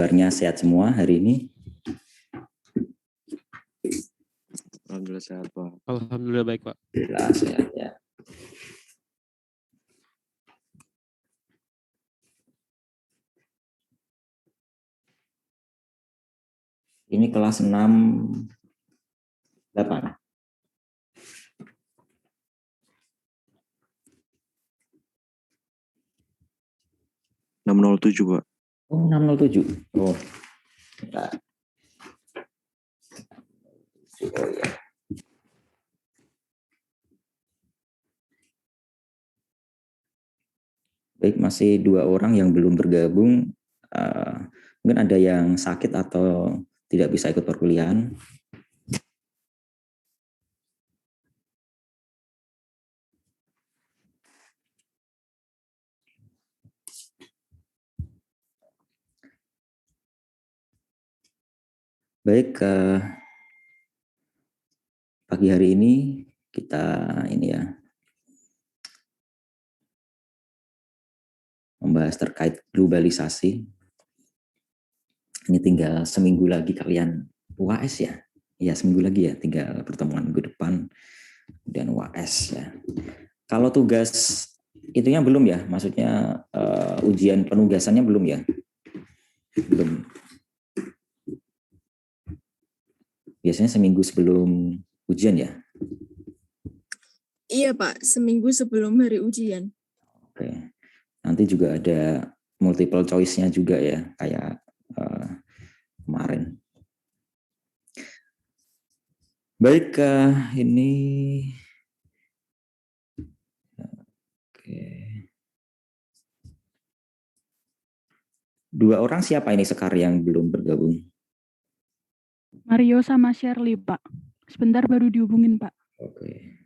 Kabarnya sehat semua hari ini? Alhamdulillah sehat, Pak. Alhamdulillah baik, Pak. Alhamdulillah sehat ya. Ini kelas 6-8. 607, Pak. Oh, 607. Oh. Bentar. Oh ya. Baik, masih 2 orang yang belum bergabung. Mungkin ada yang sakit atau tidak bisa ikut perkuliahan. Baik, pagi hari ini kita membahas terkait globalisasi. Ini tinggal seminggu lagi kalian UAS ya. Ya, seminggu lagi ya, tinggal pertemuan minggu depan dan UAS ya. Kalau tugas itunya belum ya, maksudnya ujian penugasannya belum ya? Belum. Biasanya seminggu sebelum ujian ya? Iya Pak, seminggu sebelum hari ujian. Oke. Nanti juga ada multiple choice-nya juga ya, kayak kemarin. Baik, ini oke. 2 orang siapa ini Sekar yang belum bergabung? Mario sama Shirley, Pak. Sebentar baru dihubungin, Pak. Oke.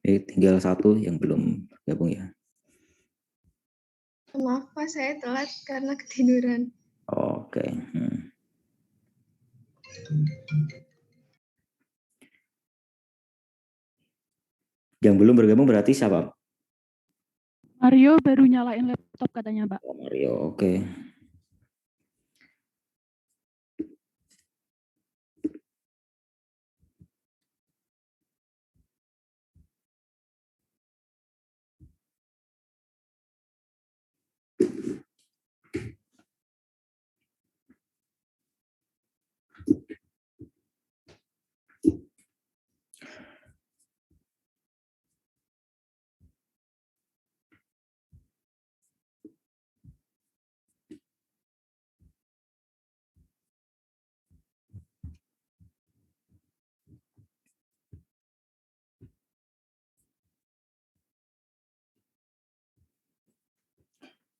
Tinggal 1 yang belum bergabung ya. Maaf Pak, saya telat karena ketiduran. Oke. Yang belum bergabung berarti siapa? Mario baru nyalain laptop katanya, Pak. Oh, Mario, oke.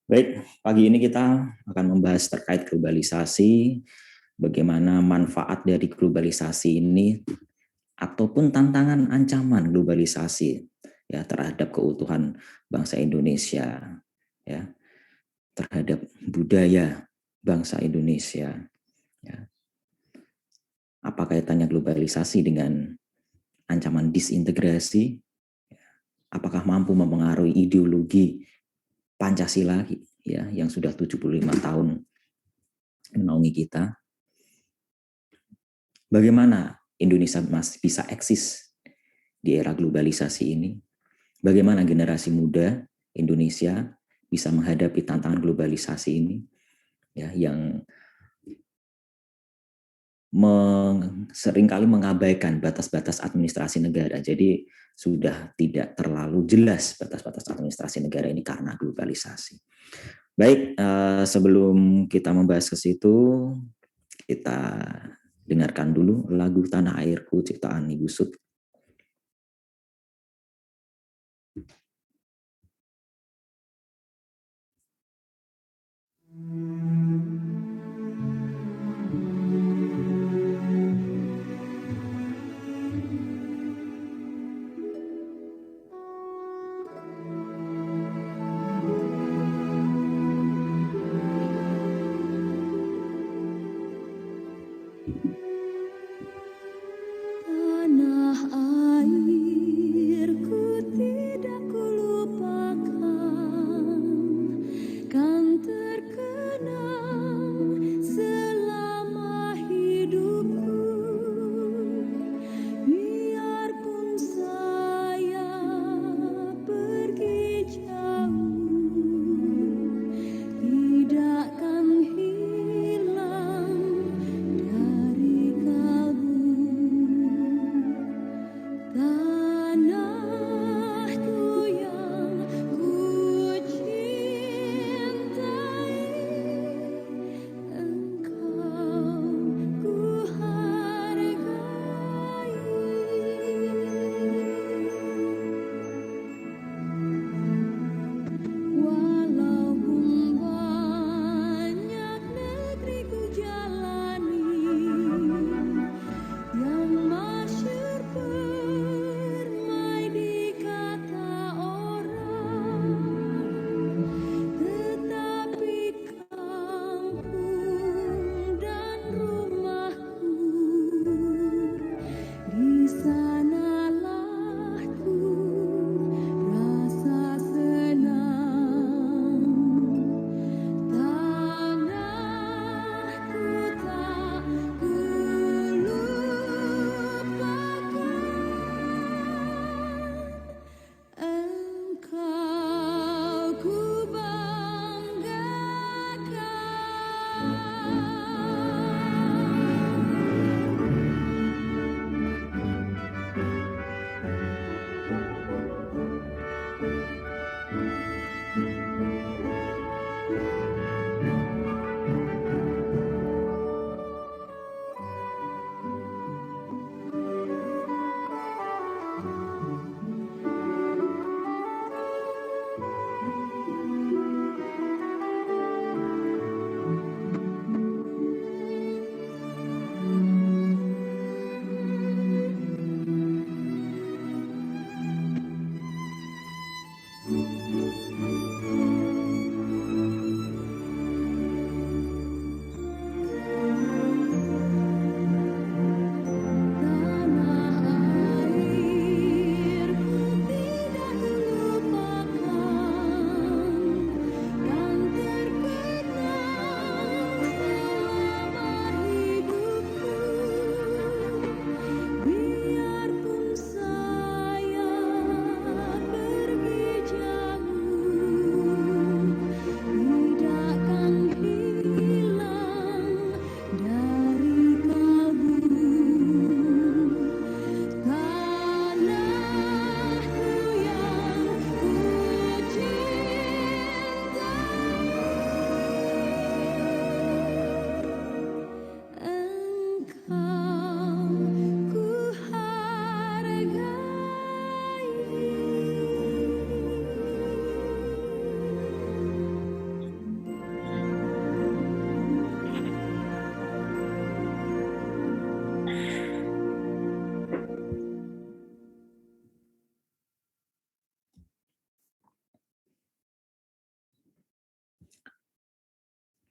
Baik, pagi ini kita akan membahas terkait globalisasi, bagaimana manfaat dari globalisasi ini ataupun tantangan ancaman globalisasi ya terhadap keutuhan bangsa Indonesia, ya, terhadap budaya bangsa Indonesia, ya. Apa kaitannya globalisasi dengan ancaman disintegrasi? Apakah mampu mempengaruhi ideologi Pancasila ya yang sudah 75 tahun menaungi kita? Bagaimana Indonesia masih bisa eksis di era globalisasi ini? Bagaimana generasi muda Indonesia bisa menghadapi tantangan globalisasi ini ya yang seringkali mengabaikan batas-batas administrasi negara. Jadi sudah tidak terlalu jelas batas-batas administrasi negara ini karena globalisasi. Baik, sebelum kita membahas ke situ, kita dengarkan dulu lagu Tanah Airku ciptaan Ibu Sud. Tanah airku tidak kulupakan, kan terkenal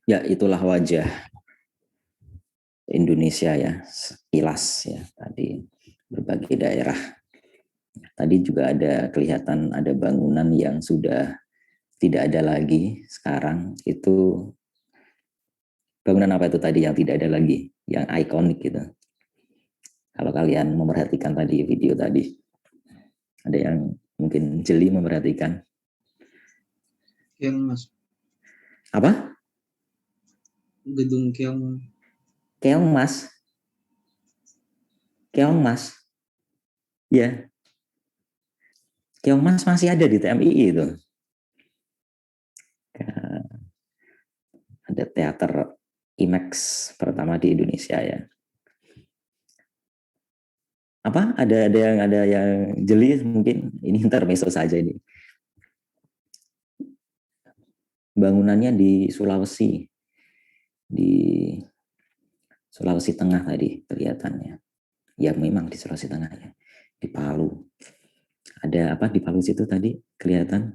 Ya, itulah wajah Indonesia ya, sekilas ya, tadi berbagai daerah. Tadi juga ada kelihatan ada bangunan yang sudah tidak ada lagi sekarang. Itu bangunan apa itu tadi yang tidak ada lagi, yang ikonik gitu. Kalau kalian memperhatikan tadi video tadi, ada yang mungkin jeli memperhatikan. Keong, Mas. Apa? Gedung Keong. Keong Mas. Keong Mas. Ya. Keong Mas masih ada di TMII itu. Ada teater IMAX pertama di Indonesia ya. Apa? Ada yang jeli mungkin ini intermezzo saja ini. Bangunannya di Sulawesi Tengah tadi kelihatannya. Ya memang di Sulawesi Tengah ya. Di Palu. Ada apa di Palu situ tadi kelihatan?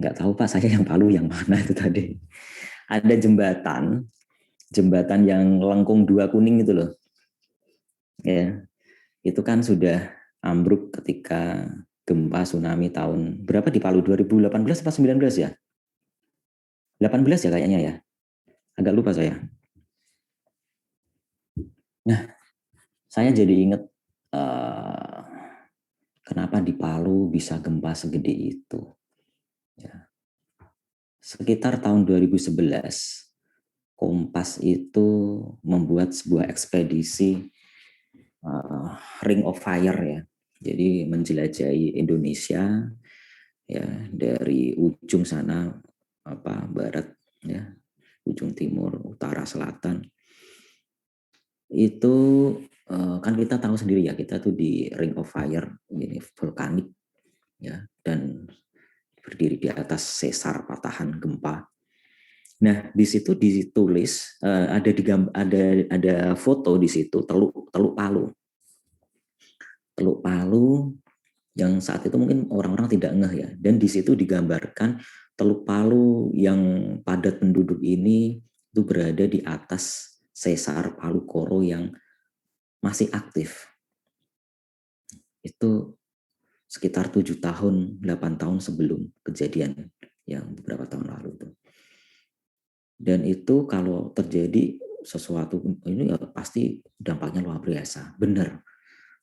Nggak tahu Pak, saya yang Palu yang mana itu tadi. Ada jembatan yang lengkung 2 kuning itu loh. Ya. Itu kan sudah ambruk ketika gempa tsunami tahun berapa di Palu, 2018 atau 19 ya? 18 ya kayaknya ya. Agak lupa saya. Nah, saya jadi ingat kenapa di Palu bisa gempa segede itu. Ya. Sekitar tahun 2011, Kompas itu membuat sebuah ekspedisi Ring of Fire ya. Jadi menjelajahi Indonesia ya dari ujung sana barat ya, ujung timur, utara, selatan. Itu kan kita tahu sendiri ya, kita tuh di Ring of Fire, ini vulkanik ya, dan berdiri di atas sesar patahan gempa. Nah, di situ ditulis ada foto di situ Teluk Palu. Teluk Palu yang saat itu mungkin orang-orang tidak ngeh ya, dan di situ digambarkan Teluk Palu yang padat penduduk ini itu berada di atas sesar Palu Koro yang masih aktif. Itu sekitar 7 tahun, 8 tahun sebelum kejadian yang beberapa tahun lalu itu. Dan itu kalau terjadi sesuatu ini ya pasti dampaknya luar biasa. Benar.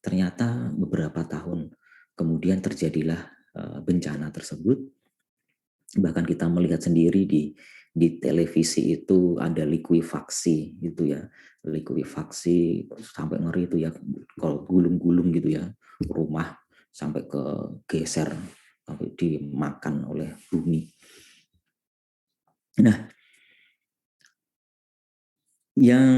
Ternyata beberapa tahun kemudian terjadilah bencana tersebut. Bahkan kita melihat sendiri di televisi itu ada likuifaksi gitu ya. Likuifaksi sampai ngeri itu ya, kalau gulung-gulung gitu ya. Rumah sampai ke geser, sampai dimakan oleh bumi. Nah, yang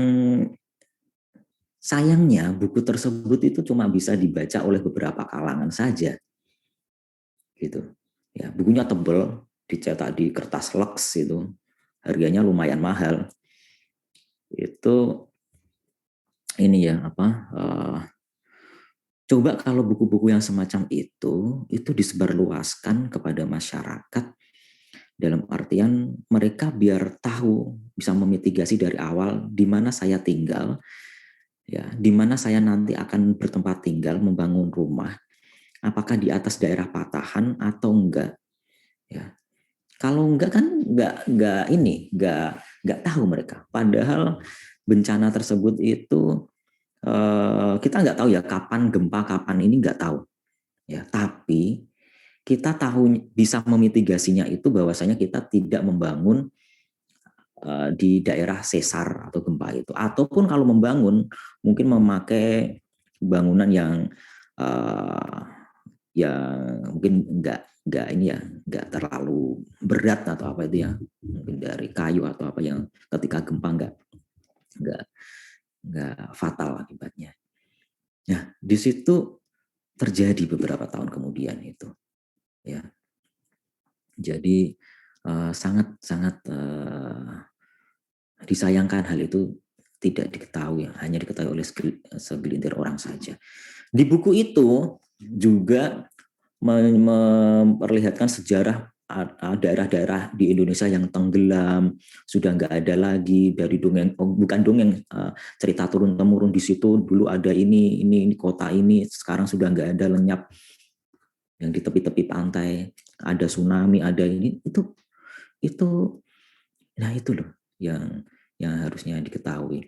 sayangnya buku tersebut itu cuma bisa dibaca oleh beberapa kalangan saja, gitu. Ya, bukunya tebal, dicetak di kertas Lex itu, harganya lumayan mahal. Itu ini ya coba kalau buku-buku yang semacam itu disebarluaskan kepada masyarakat. Dalam artian mereka biar tahu, bisa memitigasi dari awal di mana saya tinggal, ya, di mana saya nanti akan bertempat tinggal, membangun rumah, apakah di atas daerah patahan atau enggak, ya. Kalau enggak kan enggak tahu mereka. Padahal bencana tersebut itu kita enggak tahu ya kapan gempa, kapan ini enggak tahu, ya. Tapi kita tahu bisa memitigasinya itu bahwasanya kita tidak membangun di daerah sesar atau gempa itu, ataupun kalau membangun mungkin memakai bangunan yang mungkin enggak terlalu berat atau apa itu ya, mungkin dari kayu atau apa yang ketika gempa enggak fatal akibatnya. Nah, di situ terjadi beberapa tahun kemudian itu, ya. Jadi sangat disayangkan hal itu tidak diketahui, hanya diketahui oleh segelintir orang saja. Di buku itu juga memperlihatkan sejarah daerah-daerah di Indonesia yang tenggelam, sudah nggak ada lagi dari dongeng, bukan dongeng, cerita turun-temurun di situ dulu ada ini kota ini, sekarang sudah nggak ada, lenyap. Yang di tepi-tepi pantai ada tsunami, ada ini, itu nah itu loh yang harusnya diketahui.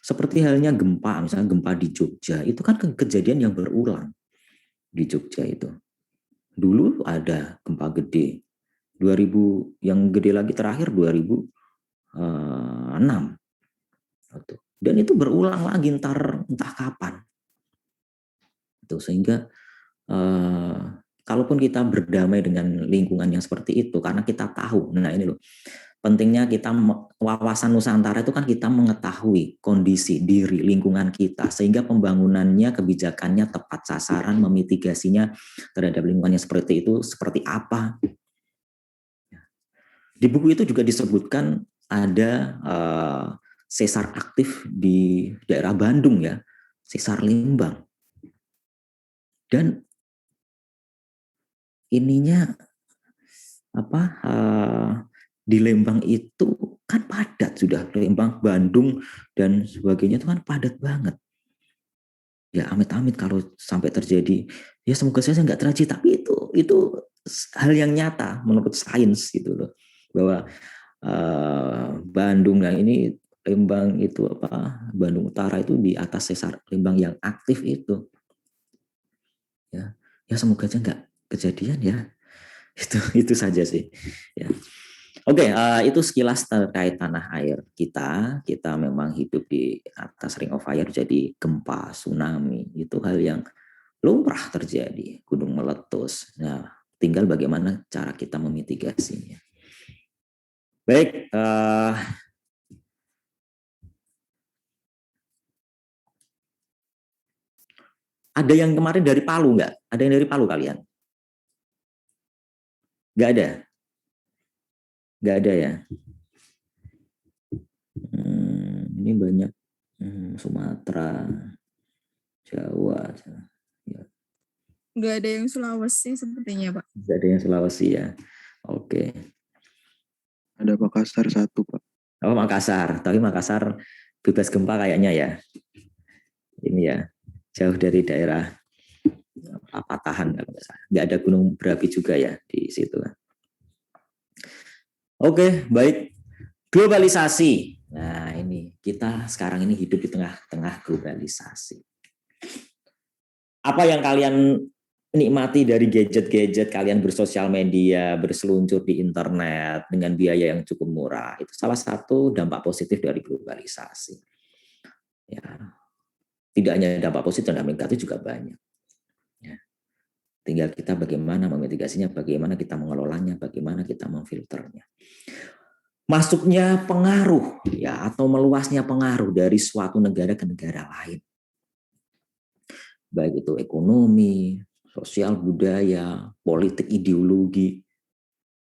Seperti halnya gempa, misalnya gempa di Jogja, itu kan kejadian yang berulang di Jogja itu. Dulu ada gempa gede, 2000, yang gede lagi terakhir 2006. Dan itu berulang lagi entah kapan. Itu sehingga kalaupun kita berdamai dengan lingkungan yang seperti itu, karena kita tahu, nah ini loh, pentingnya kita, wawasan Nusantara itu kan kita mengetahui kondisi diri lingkungan kita, sehingga pembangunannya, kebijakannya tepat sasaran, memitigasinya terhadap lingkungannya seperti itu, seperti apa. Di buku itu juga disebutkan ada sesar aktif di daerah Bandung ya, sesar Limbang. Dan ininya di Lembang itu kan padat sudah, Lembang, Bandung dan sebagainya itu kan padat banget. Ya amit-amit kalau sampai terjadi, ya semoga saja nggak terjadi, tapi itu hal yang nyata menurut sains gitu loh, bahwa Bandung, nah ini Lembang itu Bandung Utara itu di atas sesar Lembang yang aktif itu. Ya semoga aja nggak kejadian ya. Itu saja sih. Ya. Oke, itu sekilas terkait tanah air kita. Kita memang hidup di atas ring of fire, jadi gempa, tsunami itu hal yang lumrah terjadi, gunung meletus. Nah, tinggal bagaimana cara kita memitigasinya. Baik, ada yang kemarin dari Palu nggak? Ada yang dari Palu kalian? Nggak ada? Nggak ada ya? Ini banyak Sumatera, Jawa. Ya. Nggak ada yang Sulawesi sepertinya, Pak. Nggak ada yang Sulawesi ya? Oke. Ada Makassar 1, Pak. Oh, Makassar. Tapi Makassar bebas gempa kayaknya ya. Ini ya, jauh dari daerah patahan. Nggak ada gunung berapi juga ya di situ. Oke, baik. Globalisasi. Nah, ini kita sekarang ini hidup di tengah-tengah globalisasi. Apa yang kalian nikmati dari gadget-gadget, kalian bersosial media, berseluncur di internet dengan biaya yang cukup murah? Itu salah satu dampak positif dari globalisasi. Ya, tidak hanya dampak positif, dampak negatif juga banyak. Ya. Tinggal kita bagaimana memitigasinya, bagaimana kita mengelolanya, bagaimana kita memfilternya. Masuknya pengaruh ya, atau meluasnya pengaruh dari suatu negara ke negara lain, baik itu ekonomi, sosial, budaya, politik, ideologi,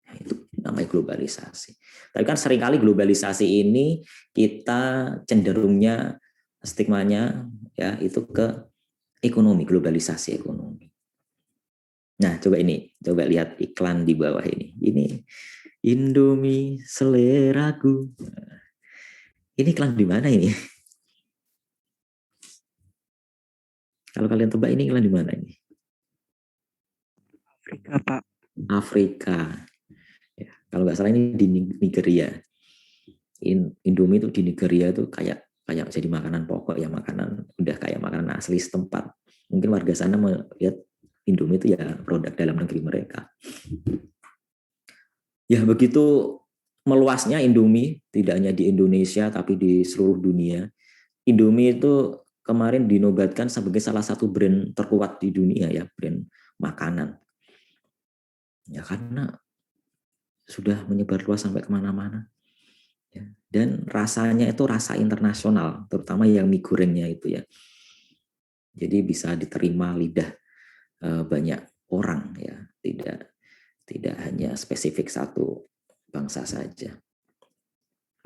nah, itu namanya globalisasi. Tapi kan seringkali globalisasi ini kita cenderungnya, stigmanya ya itu ke ekonomi, globalisasi ekonomi. Nah, coba lihat iklan di bawah ini. Ini Indomie seleraku. Ini iklan di mana ini? Kalau kalian tebak ini iklan di mana ini? Afrika, Pak. Afrika. Ya, kalau nggak salah ini di Nigeria. Indomie itu di Nigeria itu kayak jadi makanan pokok ya, udah kayak makanan asli setempat. Mungkin warga sana melihat Indomie itu ya produk dalam negeri mereka. Ya begitu meluasnya Indomie, tidak hanya di Indonesia tapi di seluruh dunia. Indomie itu kemarin dinobatkan sebagai salah satu brand terkuat di dunia ya, brand makanan. Ya karena sudah menyebar luas sampai kemana-mana. Ya, dan rasanya itu rasa internasional, terutama yang mie gorengnya itu ya. Jadi bisa diterima lidah banyak orang ya, tidak hanya spesifik satu bangsa saja.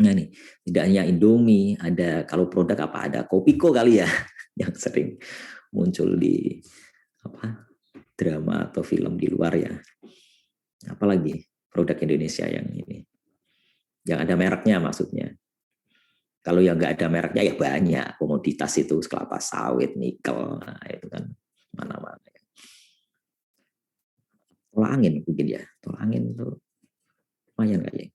Nah nih, tidak hanya Indomie, ada kalau produk apa, ada Kopiko kali ya yang sering muncul di drama atau film di luar ya. Apalagi produk Indonesia yang ini. Yang ada mereknya maksudnya. Kalau yang nggak ada mereknya ya banyak komoditas itu, kelapa sawit, nikel, nah, itu kan mana-mana. Tol angin mungkin ya, tol angin itu lumayan kayaknya.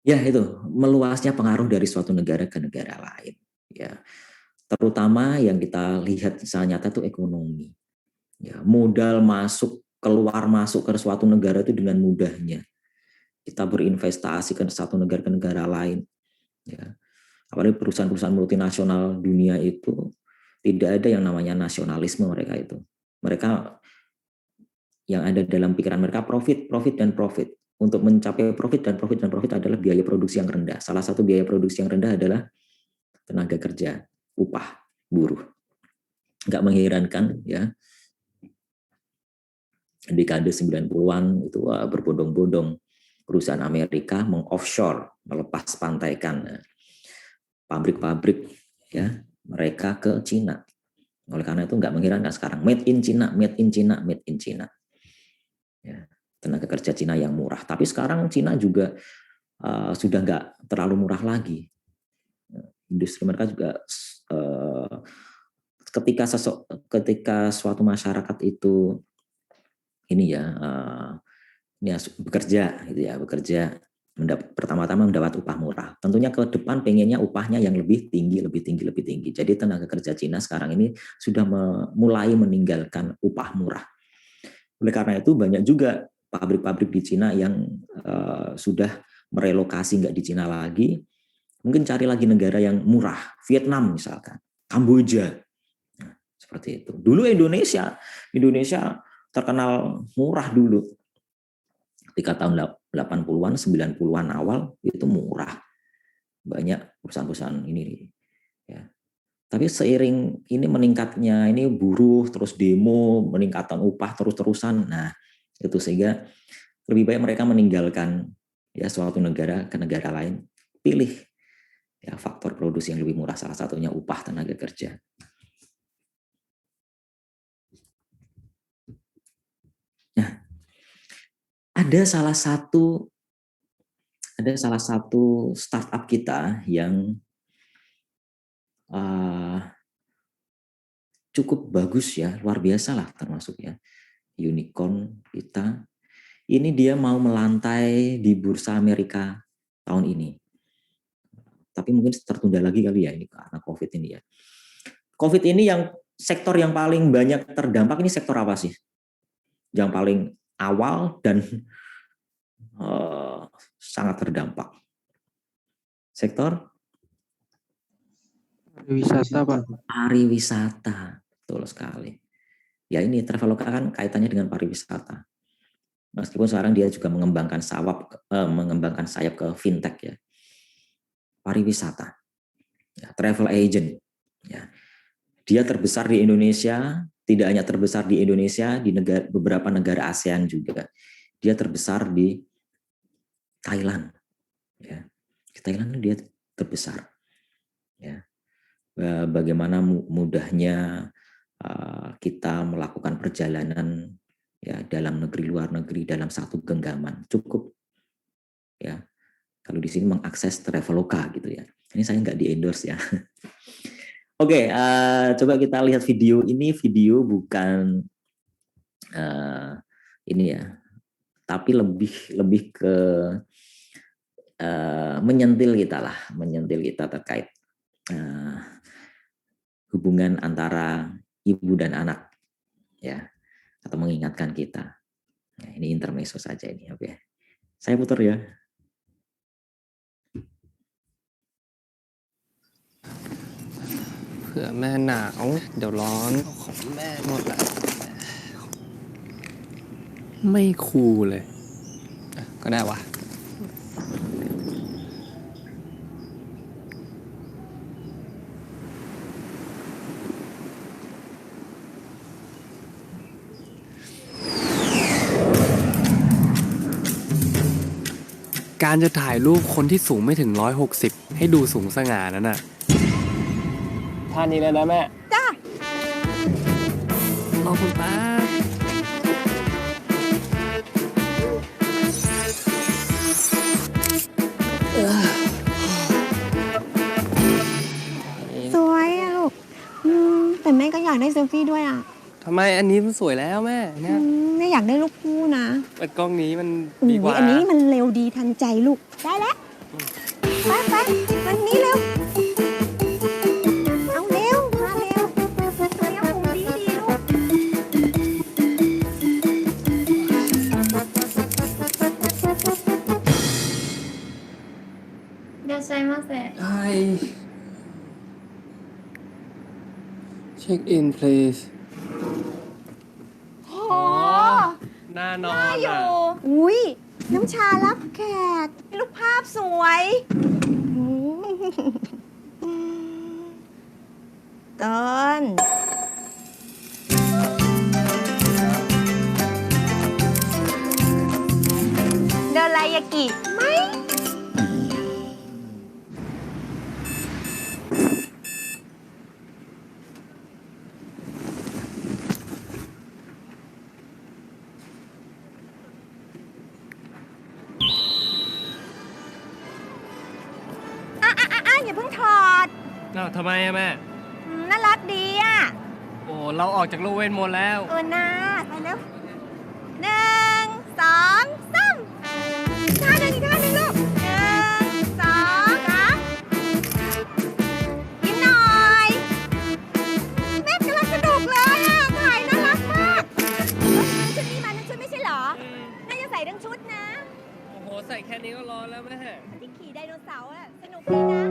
Ya itu meluasnya pengaruh dari suatu negara ke negara lain. Ya, terutama yang kita lihat secara nyata itu ekonomi. Ya, modal masuk keluar masuk ke suatu negara itu dengan mudahnya. Kita berinvestasi ke satu negara ke negara lain. Ya, apalagi perusahaan-perusahaan multinasional dunia itu tidak ada yang namanya nasionalisme mereka itu. Mereka yang ada dalam pikiran mereka profit, profit dan profit. Untuk mencapai profit dan profit dan profit adalah biaya produksi yang rendah. Salah satu biaya produksi yang rendah adalah tenaga kerja, upah buruh. Nggak mengherankan ya. Dekade 90-an itu berbondong-bondong perusahaan Amerika meng-offshore, melepas pantaikan pabrik-pabrik ya mereka ke Cina. Oleh karena itu nggak mengherankan sekarang made in China, made in China, made in China. Ya, tenaga kerja Cina yang murah. Tapi sekarang Cina juga sudah nggak terlalu murah lagi. Industri mereka juga ketika suatu masyarakat itu ini ya bekerja gitu ya, bekerja pertama-tama mendapat upah murah. Tentunya ke depan pengennya upahnya yang lebih tinggi. Jadi tenaga kerja Cina sekarang ini sudah mulai meninggalkan upah murah. Oleh karena itu banyak juga pabrik-pabrik di Cina yang sudah merelokasi nggak di Cina lagi, mungkin cari lagi negara yang murah, Vietnam misalkan, Kamboja, nah, seperti itu. Dulu Indonesia terkenal murah dulu. Ketika tahun 80-an, 90-an awal itu murah. Banyak perusahaan-perusahaan ini. Ya. Tapi seiring ini meningkatnya ini buruh, terus demo, meningkatkan upah terus-terusan. Nah, itu sehingga lebih baik mereka meninggalkan ya suatu negara ke negara lain. Pilih ya faktor produksi yang lebih murah, salah satunya upah tenaga kerja. Nah, ada salah satu startup kita yang cukup bagus ya, luar biasa lah termasuk ya, unicorn kita. Ini dia mau melantai di bursa Amerika tahun ini. Tapi mungkin tertunda lagi kali ya ini karena COVID ini ya. COVID ini yang sektor yang paling banyak terdampak ini sektor apa sih? Yang paling awal dan sangat terdampak. Sektor Wisata, Pak. pariwisata, betul sekali. Ya ini Traveloka kan kaitannya dengan pariwisata. Meskipun sekarang dia juga mengembangkan sayap ke fintech ya. Pariwisata, ya, travel agent. Ya. Dia terbesar di Indonesia, tidak hanya terbesar di Indonesia, di beberapa negara ASEAN juga. Dia terbesar di Thailand. Ya. Di Thailand dia terbesar. Ya. Bagaimana mudahnya kita melakukan perjalanan ya dalam negeri luar negeri dalam satu genggaman cukup ya kalau di sini mengakses Traveloka gitu ya. Ini saya nggak di endorse ya. Oke, coba kita lihat video ini. Video bukan ini ya, tapi lebih ke menyentil kita terkait hubungan antara ibu dan anak ya, atau mengingatkan kita. Nah, ini intermezzo saja ini. Oke. Saya putar ya. ผื่อแม่หนาวเดี๋ยวร้อนของแม่หมดละไม่คูลเลยก็ได้วะการจะถ่ายรูปคนที่สูงไม่ถึง160ให้ดูสูงสง่านั่นน่ะท่านี้เลยนะแม่จ้ารอคุณป้า ากได้เซลฟี่ด้วยอ่ะ ทำไมอันนี้มันสวยแล้วแม่เนี่ย แม่อยากได้รูปคู่นะ เปิดกล้องนี้มัน อุ้ ดีกว่า ยอันนี้มันเร็วดีทันใจลูก ได้แล้ว ไปวันนี้เร็ว เอาเร็ว มาเร็วเร็วมุมดีลูก いらっしゃいませ。 ใช่เช็คอิน please โห น่านอนอ่ะ อุ้ยน้ำชารับแขกรูปภาพสวยต้นโดรายากิไหม อย่าเพิ่งถอด อ้าวทำไมอะแม่ น่ารักดีอ่ะ โอ้เราออกจากโลกเวทมนต์แล้ว นะไปแล้ว1 2 3ท่าหนึ่งอีกท่าหนึ่งลูก1 2 3ยิ้มหน่อยแม่กำลังสนุกเลยอ่ะถ่ายน่ารักมากชุดนี้มาทั้งชุดไม่ใช่เหรอ น่าจะใส่ทั้งชุดนะ โอ้โห ใส่แค่นี้ก็ร้อนแล้วแม่ ที่ขี่ไดโนเสาร์อ่ะ สนุกดีนะ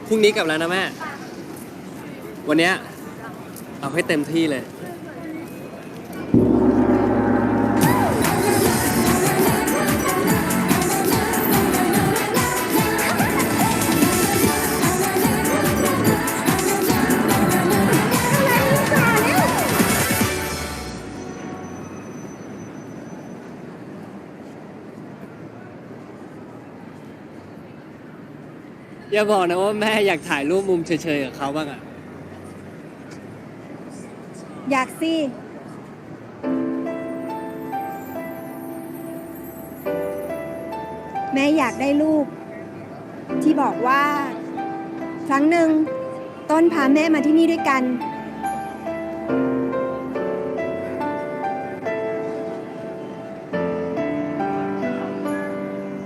พรุ่งนี้กลับแล้วนะแม่ วันเนี้ยเอาให้เต็มที่เลย อย่าบอกนะว่าแม่อยากถ่ายรูปมุมเฉยๆกับเขาบ้างอะ อยากสิ แม่อยากได้รูป ที่บอกว่า ครั้งหนึ่งต้นพาแม่มาที่นี่ด้วยกัน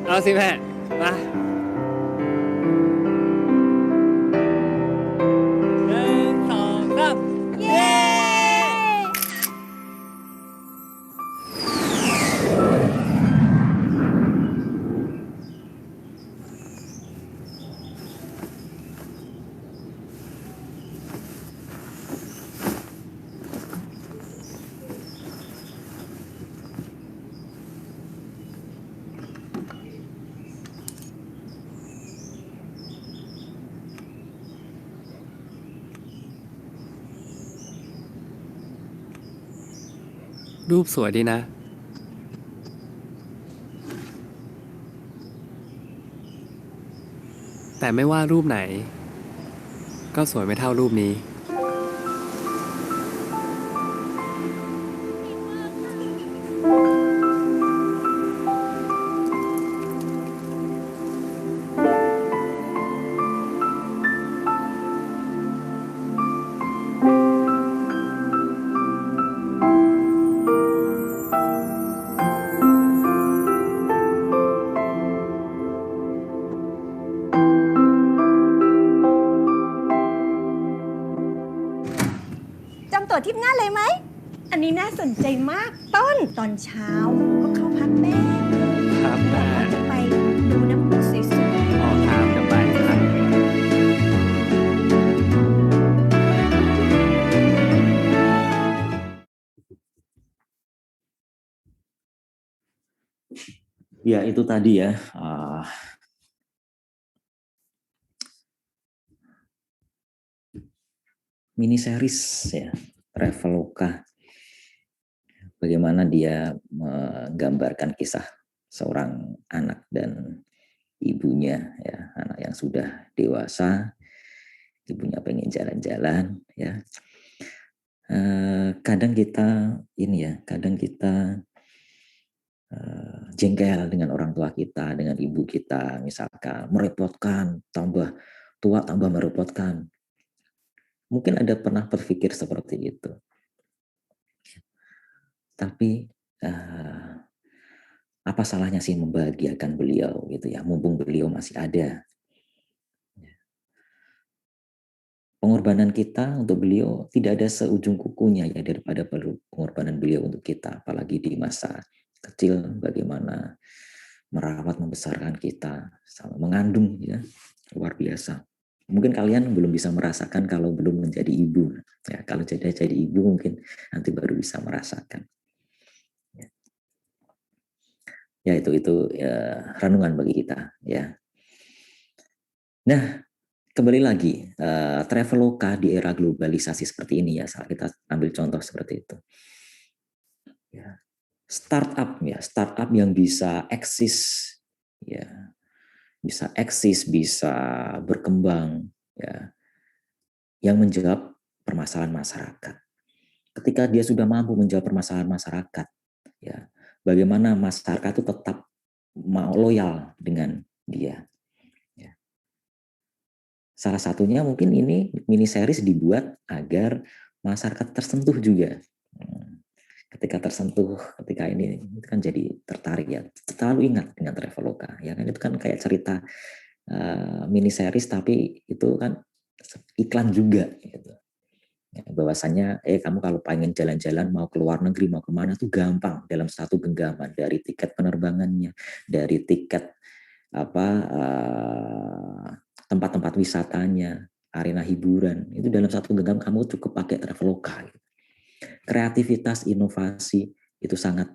เอาสิแม่ มา1 2 3 เย้ รูปสวยดีนะ แต่ไม่ว่ารูปไหน ก็สวยไม่เท่ารูปนี้ จำตั๋วทริปหน้าเลยไหม อันนี้น่าสนใจมากต้นตอนเช้าก็เข้าพักแม่ ครับแม่ จะไปดูน้ำพุสวยๆ ออกทางจะไปครับ เ Ya itu tadi ya, mini series ya, Traveloka. Bagaimana dia menggambarkan kisah seorang anak dan ibunya, ya, anak yang sudah dewasa, ibunya pengen jalan-jalan, ya. Kadang kita jengkel dengan orang tua kita, dengan ibu kita, misalkan merepotkan, tambah tua tambah merepotkan. Mungkin ada pernah berpikir seperti itu. Tapi apa salahnya sih membahagiakan beliau gitu ya, mumpung beliau masih ada. Pengorbanan kita untuk beliau tidak ada seujung kukunya ya daripada pengorbanan beliau untuk kita, apalagi di masa kecil bagaimana merawat membesarkan kita, sama mengandung ya, luar biasa. Mungkin kalian belum bisa merasakan kalau belum menjadi ibu. Ya, kalau jadi ibu mungkin nanti baru bisa merasakan. Ya itu ya, renungan bagi kita ya. Nah, kembali lagi Traveloka di era globalisasi seperti ini ya, saat kita ambil contoh seperti itu. Ya. Startup yang bisa eksis ya. Bisa berkembang ya. Yang menjawab permasalahan masyarakat. Ketika dia sudah mampu menjawab permasalahan masyarakat ya, bagaimana masyarakat itu tetap mau loyal dengan dia. Ya. Salah satunya mungkin ini mini series dibuat agar masyarakat tersentuh juga. Ketika tersentuh, ketika ini itu kan jadi tertarik ya. Selalu ingat dengan Traveloka, ya kan itu kan kayak cerita mini series tapi itu kan iklan juga gitu. Ya, bahwasannya kamu kalau pengen jalan-jalan mau ke luar negeri mau kemana tuh gampang dalam satu genggaman, dari tiket penerbangannya, dari tiket tempat-tempat wisatanya, arena hiburan, itu dalam satu genggam kamu cukup pakai Traveloka. Gitu. Kreativitas, inovasi itu sangat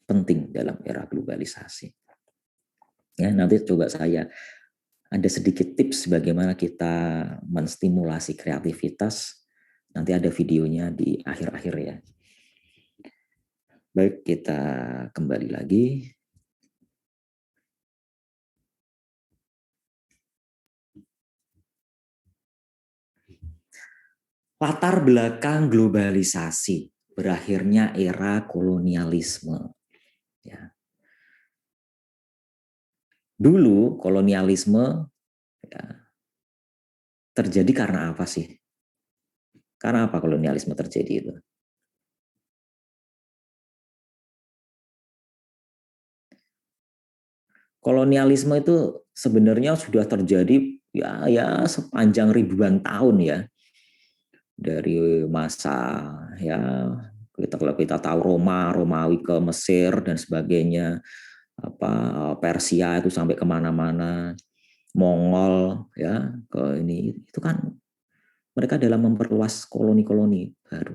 penting dalam era globalisasi. Ya, nanti coba saya ada sedikit tips bagaimana kita menstimulasi kreativitas. Nanti ada videonya di akhir-akhir ya. Baik, kita kembali lagi. Latar belakang globalisasi, berakhirnya era kolonialisme. Ya. Dulu kolonialisme ya, terjadi karena apa sih? Karena apa kolonialisme terjadi itu? Kolonialisme itu sebenarnya sudah terjadi ya sepanjang ribuan tahun ya. Dari masa ya kalau kita tahu Romawi ke Mesir dan sebagainya, Persia itu sampai kemana-mana, Mongol ya ke ini, itu kan mereka dalam memperluas koloni-koloni baru.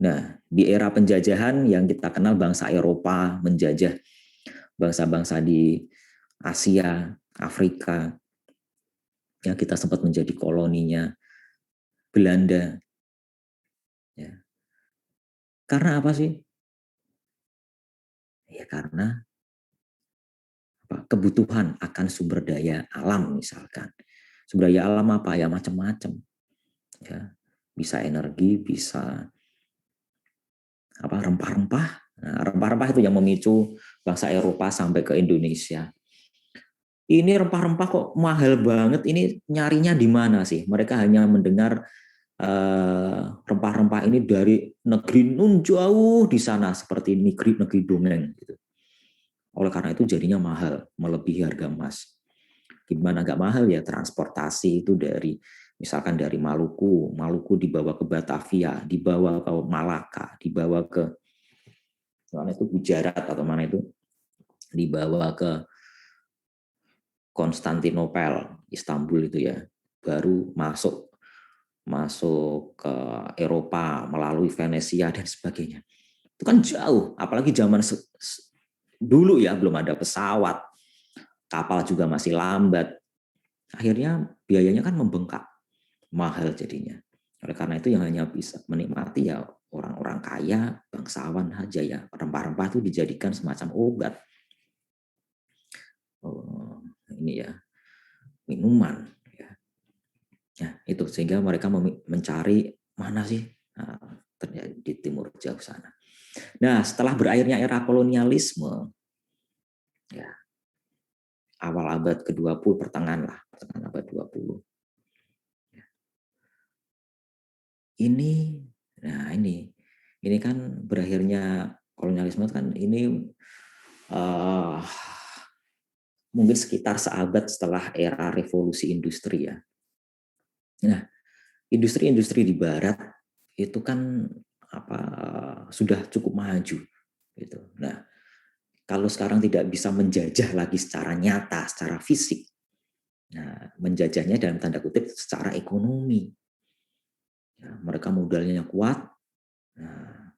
Nah, di era penjajahan yang kita kenal bangsa Eropa menjajah bangsa-bangsa di Asia, Afrika, ya kita sempat menjadi koloninya Belanda. Ya. Karena apa sih? Ya karena kebutuhan akan sumber daya alam misalkan. Sumber daya alam apa ya, macam-macam. Ya, bisa energi, bisa rempah-rempah. Nah, rempah-rempah itu yang memicu bangsa Eropa sampai ke Indonesia. Ini rempah-rempah kok mahal banget, ini nyarinya di mana sih? Mereka hanya mendengar rempah-rempah ini dari negeri nun jauh di sana, seperti negeri dongeng gitu. Oleh karena itu jadinya mahal, melebihi harga emas. Gimana nggak mahal ya, transportasi itu dari misalkan dari Maluku dibawa ke Batavia, dibawa ke Malaka, dibawa ke mana itu Gujarat atau mana itu, dibawa ke Konstantinopel, Istanbul itu ya, baru masuk ke Eropa melalui Venesia dan sebagainya. Itu kan jauh, apalagi zaman dulu ya belum ada pesawat, kapal juga masih lambat. Akhirnya biayanya kan membengkak, mahal jadinya. Oleh karena itu yang hanya bisa menikmati ya orang-orang kaya, bangsawan saja ya. Rempah-rempah itu dijadikan semacam obat. Ini ya, minuman. Ya, itu sehingga mereka mencari mana sih terjadi di timur jauh sana. Nah, setelah berakhirnya era kolonialisme, ya awal abad ke-20 pertengahan abad 20. Ini kan berakhirnya kolonialisme kan ini mungkin sekitar seabad setelah era revolusi industri ya. Nah, industri-industri di barat itu kan sudah cukup maju gitu. Nah, kalau sekarang tidak bisa menjajah lagi secara nyata, secara fisik, nah menjajahnya dalam tanda kutip secara ekonomi. Ya, mereka modalnya kuat. Nah,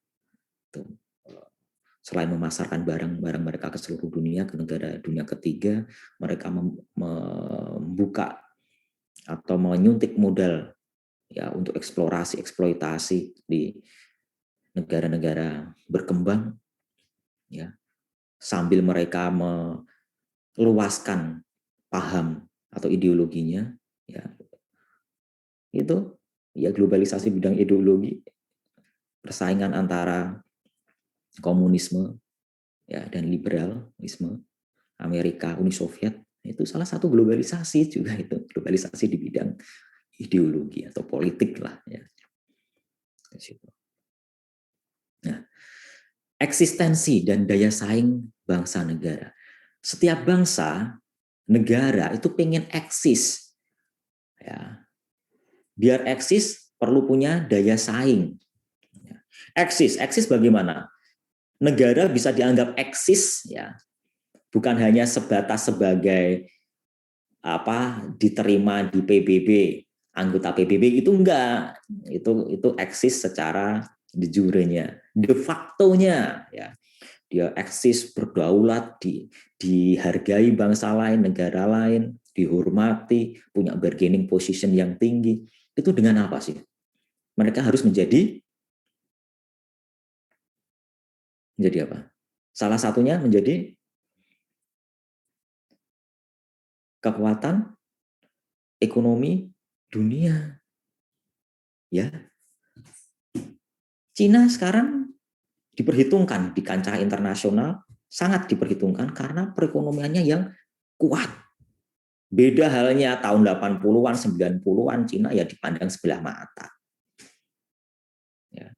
selain memasarkan barang-barang mereka ke seluruh dunia, ke negara dunia ketiga, mereka membuka atau menyuntik modal ya untuk eksplorasi, eksploitasi di negara-negara berkembang, ya, sambil mereka meluaskan paham atau ideologinya, ya, itu ya globalisasi bidang ideologi, persaingan antara komunisme ya dan liberalisme, Amerika, Uni Soviet, itu salah satu globalisasi juga, itu globalisasi di bidang ideologi atau politik lah ya. Nah, eksistensi dan daya saing bangsa negara. Setiap bangsa negara itu pengen eksis, ya. Biar eksis perlu punya daya saing. Eksis bagaimana? Negara bisa dianggap eksis ya, bukan hanya sebatas sebagai diterima di PBB, anggota PBB itu enggak, itu eksis secara de jure-nya, de facto-nya ya. Dia eksis berdaulat, dihargai bangsa lain, negara lain, dihormati, punya bargaining position yang tinggi. Itu dengan apa sih? Mereka harus menjadi apa? Salah satunya menjadi kekuatan ekonomi dunia. Ya. Cina sekarang diperhitungkan di kancah internasional, sangat diperhitungkan karena perekonomiannya yang kuat. Beda halnya tahun 80-an, 90-an Cina ya dipandang sebelah mata. Ya.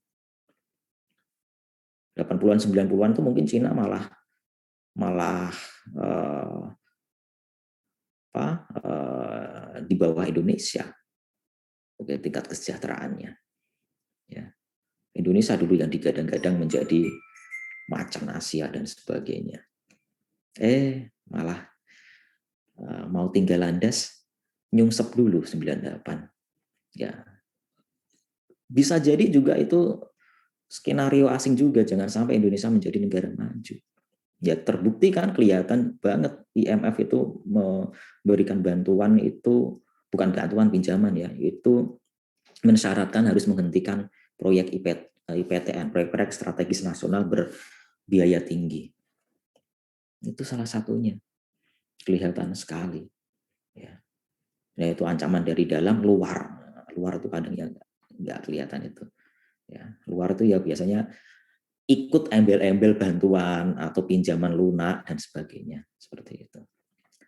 80-an, 90-an itu mungkin Cina malah di bawah Indonesia tingkat kesejahteraannya. Ya. Indonesia dulu yang digadang-gadang menjadi macan Asia dan sebagainya. Malah mau tinggal landas nyungsep dulu 98. Ya. Bisa jadi juga itu skenario asing juga, jangan sampai Indonesia menjadi negara maju. Ya terbukti kan, kelihatan banget IMF itu memberikan bantuan itu, bukan bantuan, pinjaman ya, itu mensyaratkan harus menghentikan proyek IPTN, proyek-proyek strategis nasional berbiaya tinggi. Itu salah satunya, kelihatan sekali. Ya. Nah, itu ancaman dari dalam, luar itu kadang ya nggak kelihatan itu. Ya, luar itu ya biasanya ikut embel-embel bantuan atau pinjaman lunak dan sebagainya, seperti itu.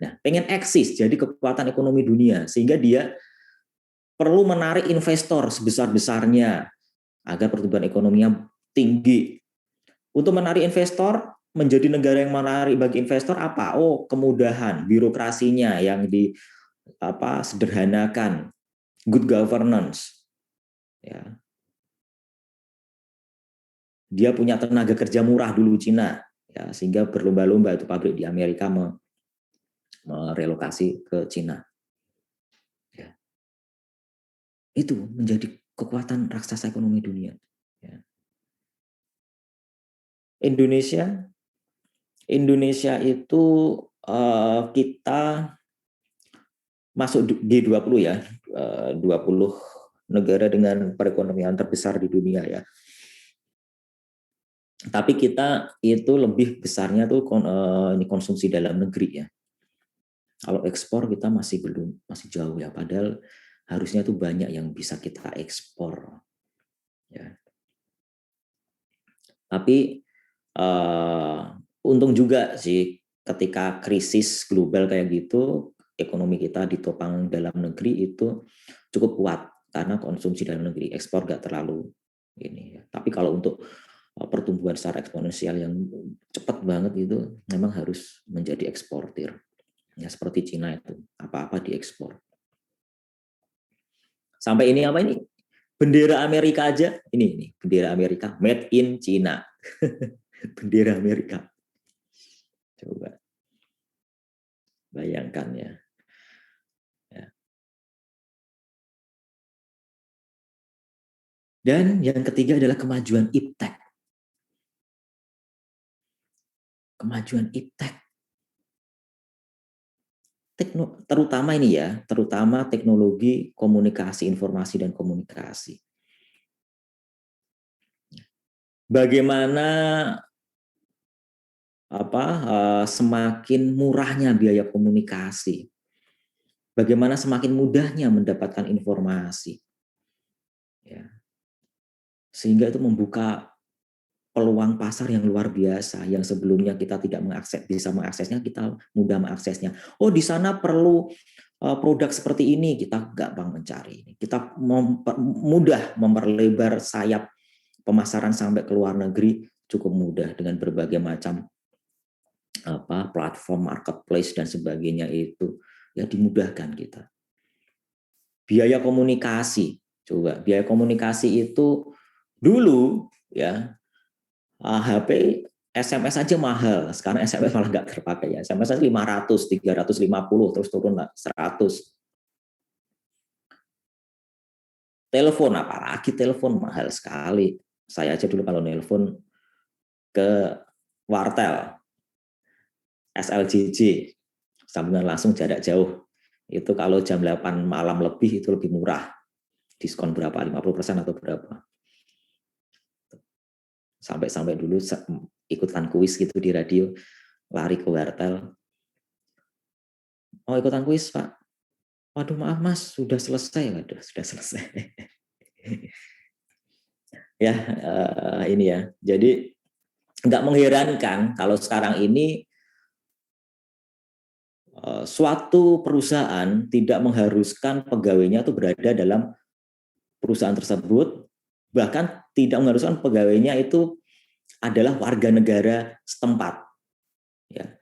Nah, pengen eksis jadi kekuatan ekonomi dunia sehingga dia perlu menarik investor sebesar-besarnya agar pertumbuhan ekonominya tinggi. Untuk menarik investor, menjadi negara yang menarik bagi investor apa? Kemudahan birokrasinya yang sederhanakan, good governance. Ya. Dia punya tenaga kerja murah dulu Cina, ya, sehingga berlomba-lomba itu pabrik di Amerika merelokasi ke Cina. Ya. Itu menjadi kekuatan raksasa ekonomi dunia. Ya. Indonesia Indonesia itu kita masuk G20 ya, 20 negara dengan perekonomian terbesar di dunia ya. Tapi kita itu lebih besarnya tuh ini konsumsi dalam negeri ya. Kalau ekspor kita masih jauh ya, padahal harusnya tuh banyak yang bisa kita ekspor ya. Tapi untung juga sih ketika krisis global kayak gitu, ekonomi kita ditopang dalam negeri itu cukup kuat karena konsumsi dalam negeri, ekspor nggak terlalu ini ya. Tapi kalau untuk pertumbuhan secara eksponensial yang cepat banget itu memang harus menjadi eksportir. Ya seperti Cina itu, apa-apa diekspor. Sampai ini apa ini? Bendera Amerika aja, ini bendera Amerika, made in China. Bendera Amerika. Coba bayangkan ya. Dan yang ketiga adalah kemajuan iptek. Kemajuan iptek. Terutama ini ya, terutama teknologi komunikasi, informasi dan komunikasi. Bagaimana semakin murahnya biaya komunikasi. Bagaimana semakin mudahnya mendapatkan informasi. Ya. Sehingga itu membuka peluang pasar yang luar biasa yang sebelumnya kita tidak bisa mengaksesnya, kita mudah mengaksesnya. Oh, di sana perlu produk seperti ini, kita gampang mencari ini. Kita mudah memperlebar sayap pemasaran sampai ke luar negeri cukup mudah dengan berbagai macam platform marketplace dan sebagainya itu ya dimudahkan kita. Biaya komunikasi, coba biaya komunikasi itu dulu ya HP SMS aja mahal, sekarang SMS malah nggak terpakai ya. SMS aja 500, 350, terus turun 100. Telepon, apalagi telepon mahal sekali. Saya aja dulu kalau nelpon ke wartel, SLJJ, sambungan langsung jarak jauh. Itu kalau jam 8 malam lebih itu lebih murah. Diskon berapa? 50% atau berapa? Sampai dulu ikutan kuis gitu di radio, lari ke wartel. Oh, ikutan kuis, Pak. Waduh, maaf Mas, sudah selesai. Waduh, sudah selesai. Ya, ini ya. Jadi nggak mengherankan kalau sekarang ini suatu perusahaan tidak mengharuskan pegawainya itu berada dalam perusahaan tersebut, bahkan tidak mengharuskan pegawainya itu adalah warga negara setempat. Ya.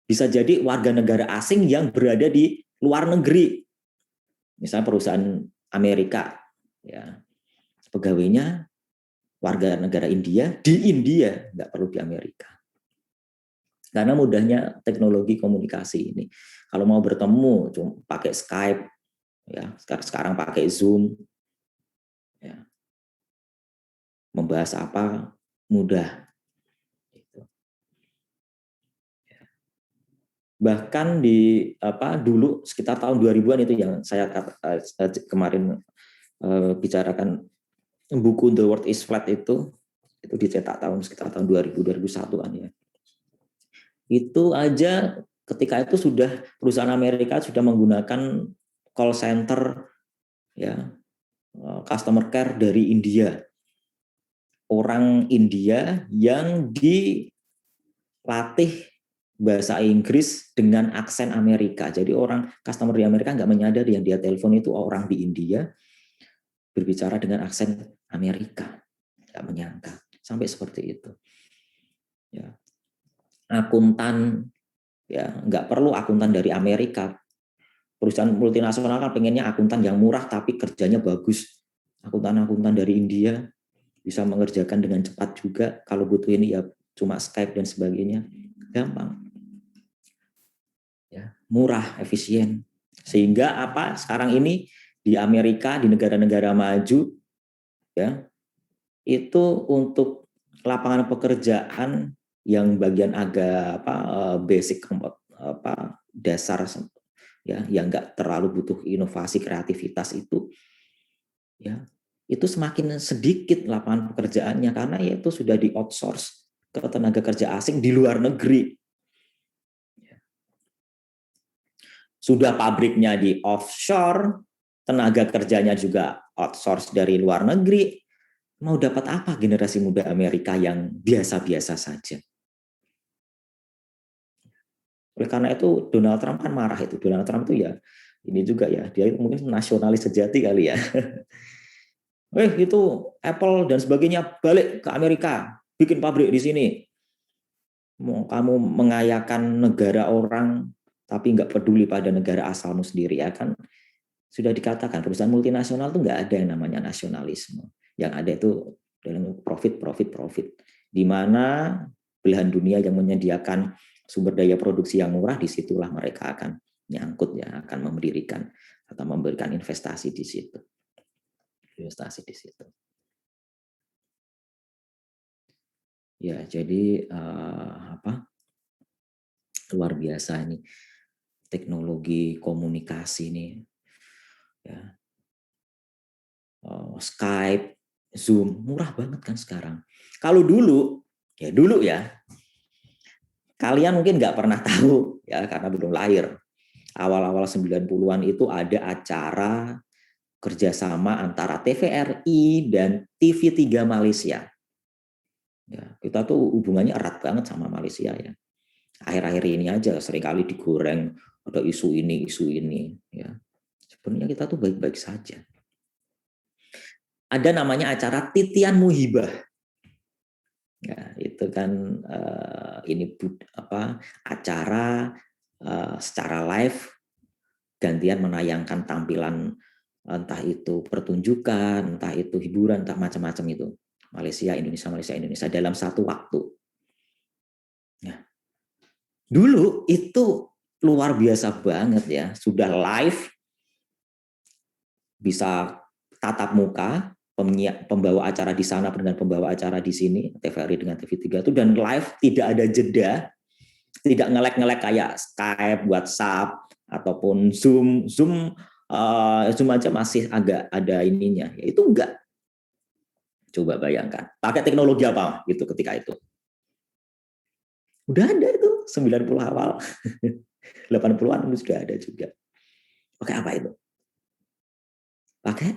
Bisa jadi warga negara asing yang berada di luar negeri. Misalnya perusahaan Amerika, ya. Pegawainya warga negara India di India, nggak perlu di Amerika. Karena mudahnya teknologi komunikasi ini. Kalau mau bertemu, cuma pakai Skype, ya. Sekarang pakai Zoom, ya. Membahas apa mudah. Bahkan di dulu sekitar tahun 2000-an itu yang saya kemarin bicarakan buku The World is Flat itu dicetak sekitar tahun 2000-2001-an ya. Itu aja ketika itu sudah perusahaan Amerika sudah menggunakan call center ya, customer care dari India. Orang India yang dilatih bahasa Inggris dengan aksen Amerika. Jadi orang customer di Amerika nggak menyadari yang dia telepon itu orang di India berbicara dengan aksen Amerika. Nggak menyangka. Sampai seperti itu. Ya. Akuntan, ya nggak perlu akuntan dari Amerika. Perusahaan multinasional kan pengennya akuntan yang murah tapi kerjanya bagus. Akuntan-akuntan dari India bisa mengerjakan dengan cepat juga. Kalau butuh ini ya cuma Skype dan sebagainya. Gampang. Ya, murah, efisien. Sehingga sekarang ini di Amerika, di negara-negara maju, ya, itu untuk lapangan pekerjaan yang bagian agak basic dasar ya, yang nggak terlalu butuh inovasi kreativitas itu ya, itu semakin sedikit lapangan pekerjaannya karena ya itu sudah di outsource ke tenaga kerja asing di luar negeri. Sudah pabriknya di offshore, tenaga kerjanya juga outsource dari luar negeri. Mau dapat apa generasi muda Amerika yang biasa-biasa saja? Oleh karena itu Donald Trump kan marah itu. Donald Trump itu ya ini juga ya, dia mungkin nasionalis sejati kali ya. Itu Apple dan sebagainya balik ke Amerika, bikin pabrik di sini. Mau kamu mengayakan negara orang tapi nggak peduli pada negara asalmu sendiri ya kan, sudah dikatakan perusahaan multinasional itu nggak ada yang namanya nasionalisme. Yang ada itu dalam profit, di mana belahan dunia yang menyediakan sumber daya produksi yang murah, disitulah mereka akan nyangkut ya, akan mendirikan atau memberikan investasi di situ. Ya, jadi luar biasa ini teknologi komunikasi ini ya. Skype, Zoom murah banget kan sekarang. Kalau dulu ya kalian mungkin nggak pernah tahu ya karena belum lahir. Awal-awal 90-an itu ada acara kerjasama antara TVRI dan TV3 Malaysia. Ya, kita tuh hubungannya erat banget sama Malaysia ya. Akhir-akhir ini aja seringkali digoreng ada isu ini ya. Sebenarnya kita tuh baik-baik saja. Ada namanya acara Titian Muhibah. Ya, itu kan acara secara live gantian menayangkan tampilan entah itu pertunjukan, entah itu hiburan, entah macam-macam itu. Malaysia, Indonesia dalam satu waktu. Ya. Dulu itu luar biasa banget ya, sudah live, bisa tatap muka, pembawa acara di sana dengan pembawa acara di sini, TVRI dengan TV3 itu, dan live tidak ada jeda, tidak ngelek-ngelek kayak Skype, WhatsApp, ataupun Zoom aja masih agak ada ininya, ya itu enggak. Coba bayangkan, pakai teknologi apa gitu ketika itu. Udah ada itu, 90 awal, 80-an sudah ada juga. Pakai apa itu? Pakai?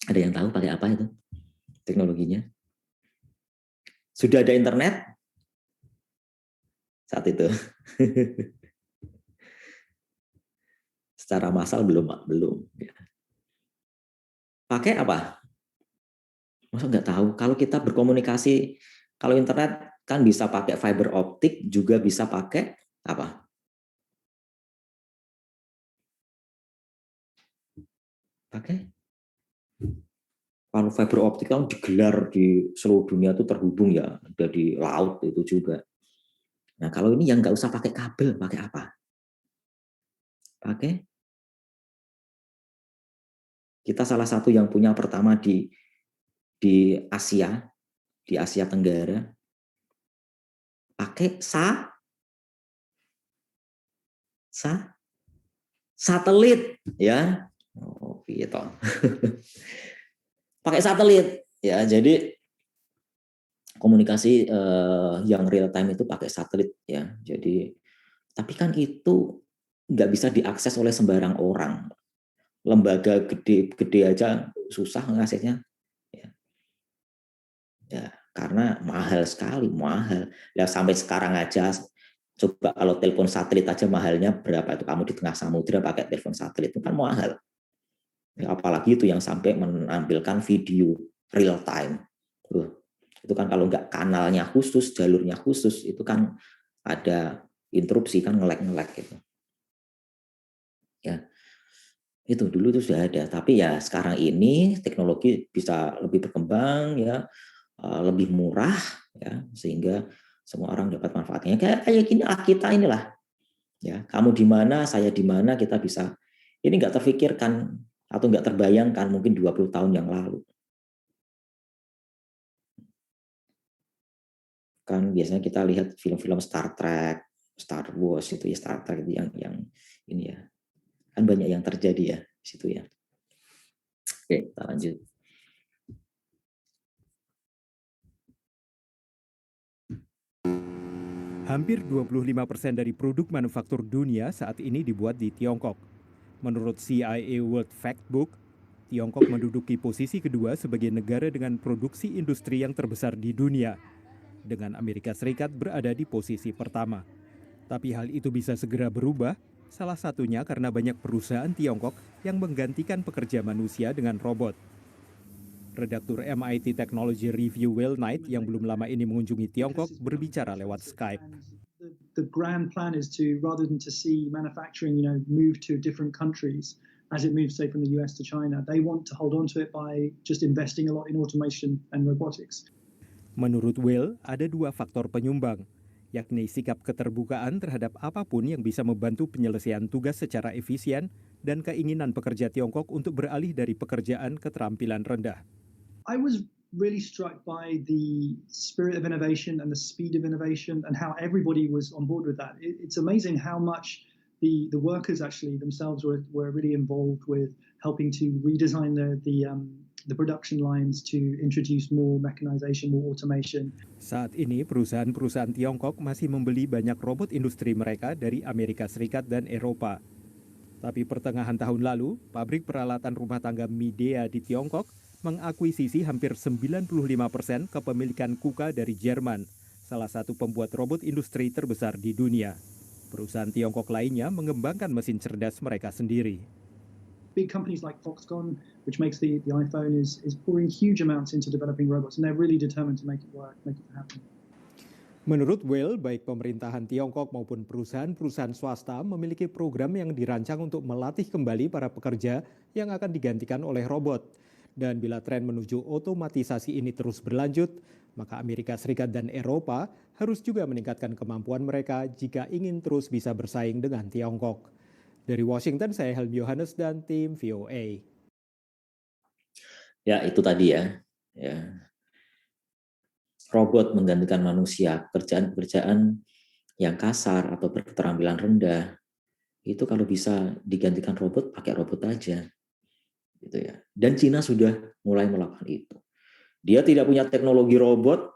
Ada yang tahu pakai apa itu? Teknologinya? Sudah ada internet? Saat itu. Secara massal belum. Pakai apa? Masa nggak tahu? Kalau kita berkomunikasi, kalau internet kan bisa pakai fiber optik, juga bisa pakai apa? Pakai? Kalau fiber optik kan digelar di seluruh dunia itu terhubung ya, ada di laut itu juga. Nah kalau ini yang nggak usah pakai kabel, pakai apa? Pakai? Kita salah satu yang punya pertama di Asia Tenggara, pakai satelit ya. Oh, gitu. Pakai satelit ya, jadi komunikasi yang real time itu pakai satelit ya. Jadi tapi kan itu nggak bisa diakses oleh sembarang orang. Lembaga gede aja susah ngasihnya ya karena mahal sekali, mahal. Ya sampai sekarang aja coba kalau telepon satelit aja mahalnya berapa itu, kamu di tengah samudra pakai telepon satelit itu kan mahal. Ya, apalagi itu yang sampai menampilkan video real time. Itu kan kalau nggak kanalnya khusus, jalurnya khusus, itu kan ada interupsi kan, ngelek gitu. Ya. Itu dulu itu sudah ada, tapi ya sekarang ini teknologi bisa lebih berkembang ya, lebih murah ya, sehingga semua orang dapat manfaatnya. Kayak gini kita inilah ya, kamu di mana, saya di mana, kita bisa ini nggak terfikirkan atau nggak terbayangkan mungkin 20 tahun yang lalu. Kan biasanya kita lihat film-film Star Trek, Star Wars itu ya, Star Trek itu yang ini ya. Kan banyak yang terjadi ya di situ ya. Oke, kita lanjut. Hampir 25% dari produk manufaktur dunia saat ini dibuat di Tiongkok. Menurut CIA World Factbook, Tiongkok menduduki posisi kedua sebagai negara dengan produksi industri yang terbesar di dunia, dengan Amerika Serikat berada di posisi pertama. Tapi hal itu bisa segera berubah, salah satunya karena banyak perusahaan Tiongkok yang menggantikan pekerja manusia dengan robot. Redaktur MIT Technology Review Will Knight yang belum lama ini mengunjungi Tiongkok berbicara lewat Skype. The grand plan is to, rather than to see manufacturing, move to different countries as it moves, say, from the US to China, they want to hold on to it by just investing a lot in automation and robotics. Menurut Will, ada dua faktor penyumbang, yakni sikap keterbukaan terhadap apapun yang bisa membantu penyelesaian tugas secara efisien dan keinginan pekerja Tiongkok untuk beralih dari pekerjaan keterampilan rendah. I was really struck by the spirit of innovation and the speed of innovation and how everybody was on board with that. It's amazing how much the workers actually themselves were really involved with helping to redesign the production lines to introduce more mechanization, more automation. Saat ini perusahaan-perusahaan Tiongkok masih membeli banyak robot industri mereka dari Amerika Serikat dan Eropa. Tapi pertengahan tahun lalu, pabrik peralatan rumah tangga Midea di Tiongkok mengakuisisi hampir 95% kepemilikan KUKA dari Jerman, salah satu pembuat robot industri terbesar di dunia. Perusahaan Tiongkok lainnya mengembangkan mesin cerdas mereka sendiri. Big companies like Foxconn, which makes the iPhone, is pouring huge amounts into developing robots, and they're really determined to make it work, make it happen. Menurut Will, baik pemerintahan Tiongkok maupun perusahaan-perusahaan swasta memiliki program yang dirancang untuk melatih kembali para pekerja yang akan digantikan oleh robot. Dan bila tren menuju otomatisasi ini terus berlanjut, maka Amerika Serikat dan Eropa harus juga meningkatkan kemampuan mereka jika ingin terus bisa bersaing dengan Tiongkok. Dari Washington, saya Helmi Yohanes dan tim VOA. Ya, itu tadi ya. Robot menggantikan manusia, pekerjaan-pekerjaan yang kasar atau berketerampilan rendah, itu kalau bisa digantikan robot, pakai robot aja. Gitu ya. Dan Cina sudah mulai melakukan itu. Dia tidak punya teknologi robot,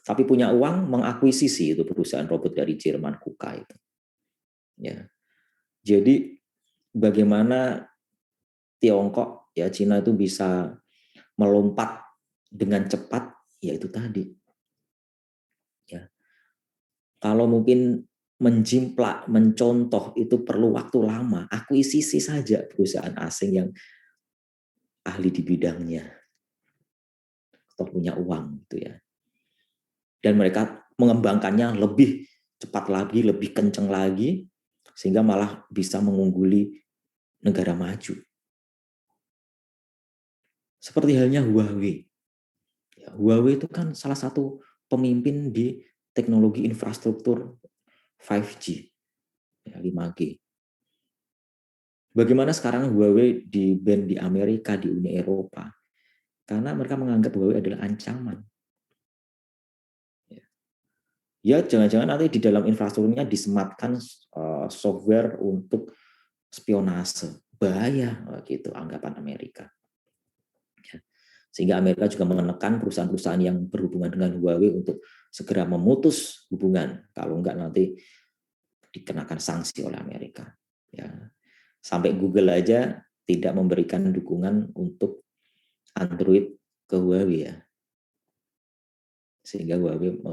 tapi punya uang mengakuisisi itu perusahaan robot dari Jerman, KUKA itu. Ya. Jadi bagaimana Tiongkok, ya Cina itu bisa melompat dengan cepat, ya itu tadi. Ya. Kalau mungkin menjimplak, mencontoh itu perlu waktu lama. Akuisisi saja perusahaan asing yang ahli di bidangnya, atau punya uang gitu ya. Dan mereka mengembangkannya lebih cepat lagi, lebih kencang lagi, sehingga malah bisa mengungguli negara maju. Seperti halnya Huawei. Ya, Huawei itu kan salah satu pemimpin di teknologi infrastruktur 5G, ya, 5G. Bagaimana sekarang Huawei di-ban di Amerika, di Uni Eropa? Karena mereka menganggap Huawei adalah ancaman. Ya, jangan-jangan nanti di dalam infrastrukturnya disematkan software untuk spionase. Bahaya gitu anggapan Amerika. Ya. Sehingga Amerika juga menekan perusahaan-perusahaan yang berhubungan dengan Huawei untuk segera memutus hubungan. Kalau enggak nanti dikenakan sanksi oleh Amerika. Ya. Sampai Google aja tidak memberikan dukungan untuk Android ke Huawei ya. Sehingga Huawei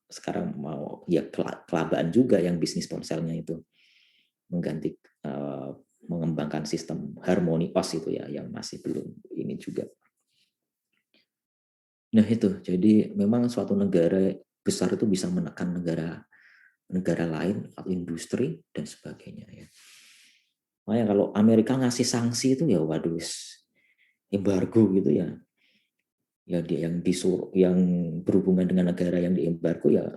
sekarang mau ya kelabaan juga yang bisnis ponselnya itu mengganti mengembangkan sistem Harmony OS itu ya yang masih belum ini juga. Nah itu jadi memang suatu negara besar itu bisa menekan negara lain atau industri dan sebagainya ya. Makanya kalau Amerika ngasih sanksi itu ya waduh embargo gitu ya. Ya dia yang disuruh yang berhubungan dengan negara yang diembargo ya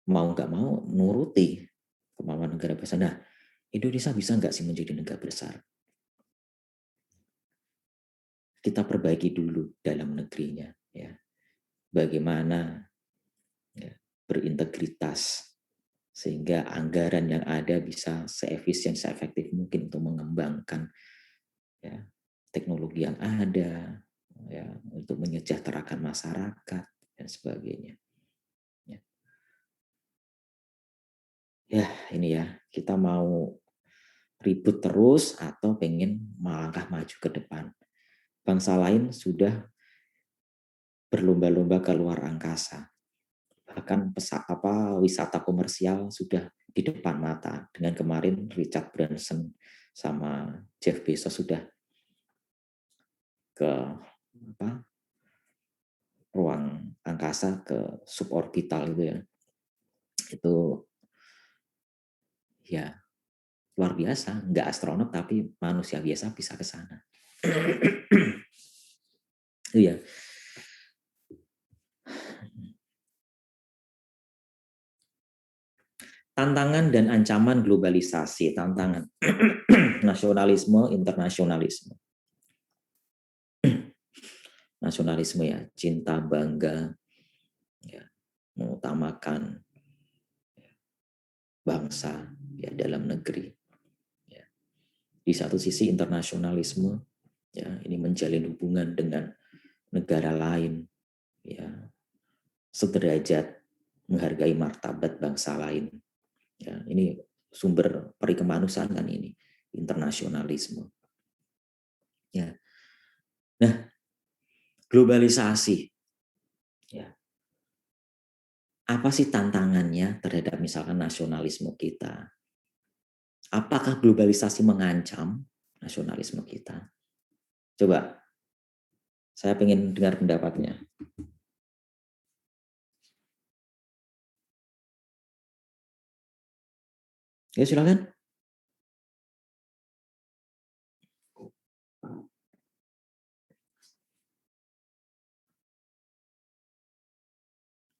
mau nggak mau nuruti kemauan negara besar. Nah, Indonesia bisa nggak sih menjadi negara besar? Kita perbaiki dulu dalam negerinya ya. Bagaimana ya, berintegritas, sehingga anggaran yang ada bisa seefisien, seefektif mungkin untuk mengembangkan ya, teknologi yang ada, ya, untuk menyejahterakan masyarakat dan sebagainya. Ya, ini ya, kita mau ribut terus atau pengen melangkah maju ke depan. Bangsa lain sudah berlomba-lomba ke luar angkasa. Bahkan wisata komersial sudah di depan mata. Dengan kemarin Richard Branson sama Jeff Bezos sudah ke ruang angkasa, ke suborbital gitu ya. Itu ya luar biasa, nggak astronot tapi manusia biasa bisa ke sana. Iya. Tantangan dan ancaman globalisasi, tantangan nasionalisme, internasionalisme. Nasionalisme ya, cinta bangga, ya, mengutamakan bangsa ya dalam negeri. Ya. Di satu sisi internasionalisme, ya, ini menjalin hubungan dengan negara lain, ya, sederajat, menghargai martabat bangsa lain. Ya, ini sumber peri kemanusiaan kan ini, internasionalisme. Ya. Nah, globalisasi. Ya. Apa sih tantangannya terhadap misalkan nasionalisme kita? Apakah globalisasi mengancam nasionalisme kita? Coba, saya ingin dengar pendapatnya. Ya, silakan.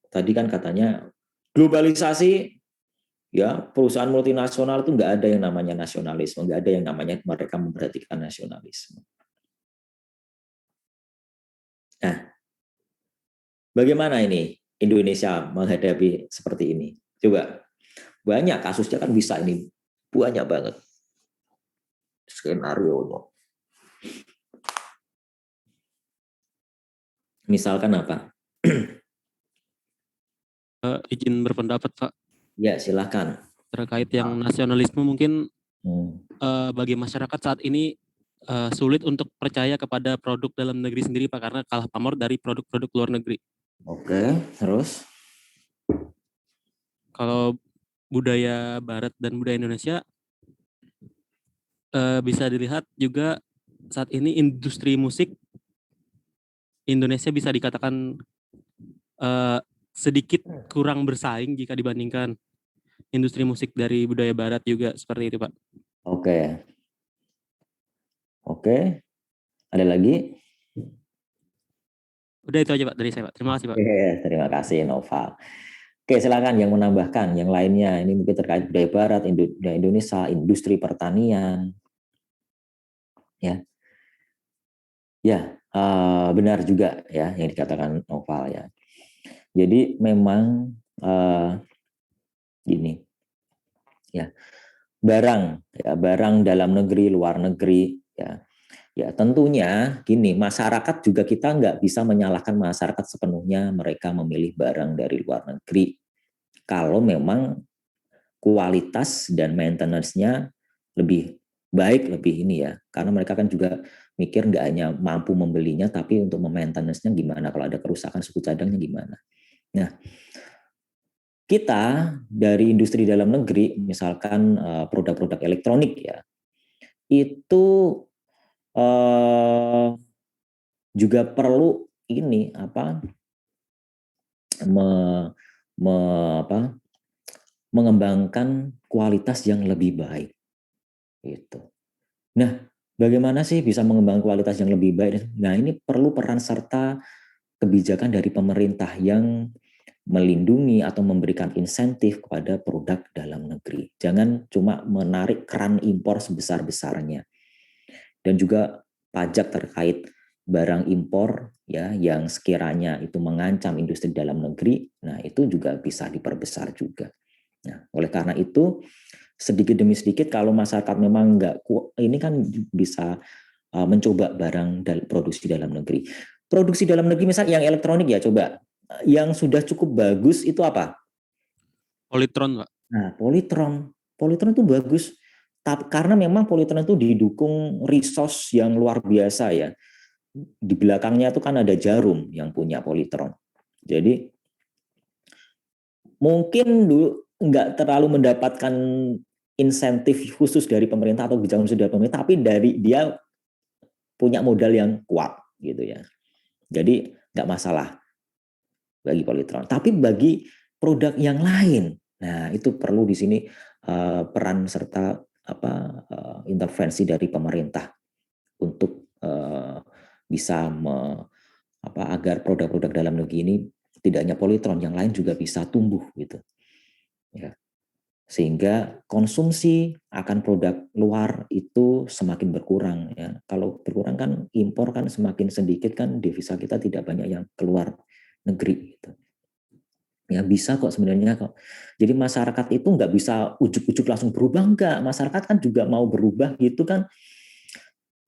Tadi kan katanya globalisasi, ya perusahaan multinasional itu nggak ada yang namanya nasionalisme, nggak ada yang namanya mereka memperhatikan nasionalisme. Nah, bagaimana ini Indonesia menghadapi seperti ini? Coba, banyak kasusnya kan bisa ini, banyak banget skenario. Misalkan apa? Izin berpendapat, Pak. Ya, silakan. Terkait yang nasionalisme mungkin bagi masyarakat saat ini sulit untuk percaya kepada produk dalam negeri sendiri, Pak, karena kalah pamor dari produk-produk luar negeri. Oke, terus? Kalau budaya Barat dan budaya Indonesia bisa dilihat juga saat ini industri musik Indonesia bisa dikatakan sedikit kurang bersaing jika dibandingkan industri musik dari budaya Barat juga seperti itu, Pak. Oke. Oke. Ada lagi? Udah itu aja, Pak, dari saya, Pak. Terima kasih, Pak. Terima kasih, Noval. Oke, silakan yang menambahkan, yang lainnya. Ini mungkin terkait budaya Barat, budaya Indonesia, industri pertanian. Ya, ya, benar juga ya yang dikatakan Noval ya. Jadi memang gini, ya, barang dalam negeri, luar negeri, ya tentunya gini, masyarakat juga kita nggak bisa menyalahkan masyarakat sepenuhnya mereka memilih barang dari luar negeri. Kalau memang kualitas dan maintenance-nya lebih baik, lebih ini ya, karena mereka kan juga mikir nggak hanya mampu membelinya, tapi untuk maintenance-nya gimana, kalau ada kerusakan suku cadangnya gimana. Nah, kita dari industri dalam negeri, misalkan produk-produk elektronik ya, itu juga perlu ini mengembangkan kualitas yang lebih baik. Gitu. Nah, bagaimana sih bisa mengembangkan kualitas yang lebih baik? Nah, ini perlu peran serta kebijakan dari pemerintah yang melindungi atau memberikan insentif kepada produk dalam negeri. Jangan cuma menarik keran impor sebesar-besarnya. Dan juga pajak terkait barang impor ya yang sekiranya itu mengancam industri dalam negeri, nah itu juga bisa diperbesar juga. Nah, oleh karena itu sedikit demi sedikit kalau masyarakat memang nggak ini kan bisa mencoba barang produksi dalam negeri. Produksi dalam negeri misalnya yang elektronik ya coba, yang sudah cukup bagus itu apa? Polytron, Pak. Nah, Polytron itu bagus. Karena memang Polytron itu didukung resource yang luar biasa ya. Di belakangnya itu kan ada Jarum yang punya Polytron. Jadi mungkin dulu nggak terlalu mendapatkan insentif khusus dari pemerintah atau kebijakan khusus dari pemerintah, tapi dari dia punya modal yang kuat gitu ya. Jadi nggak masalah bagi Polytron. Tapi bagi produk yang lain, nah itu perlu di sini peran serta intervensi dari pemerintah untuk bisa agar produk-produk dalam negeri ini tidak hanya Polytron, yang lain juga bisa tumbuh gitu. Ya. Sehingga konsumsi akan produk luar itu semakin berkurang ya. Kalau berkurang kan impor kan semakin sedikit kan devisa kita tidak banyak yang keluar negeri gitu. Ya bisa kok sebenarnya kok. Jadi masyarakat itu nggak bisa ujuk-ujuk langsung berubah, enggak. Masyarakat kan juga mau berubah gitu kan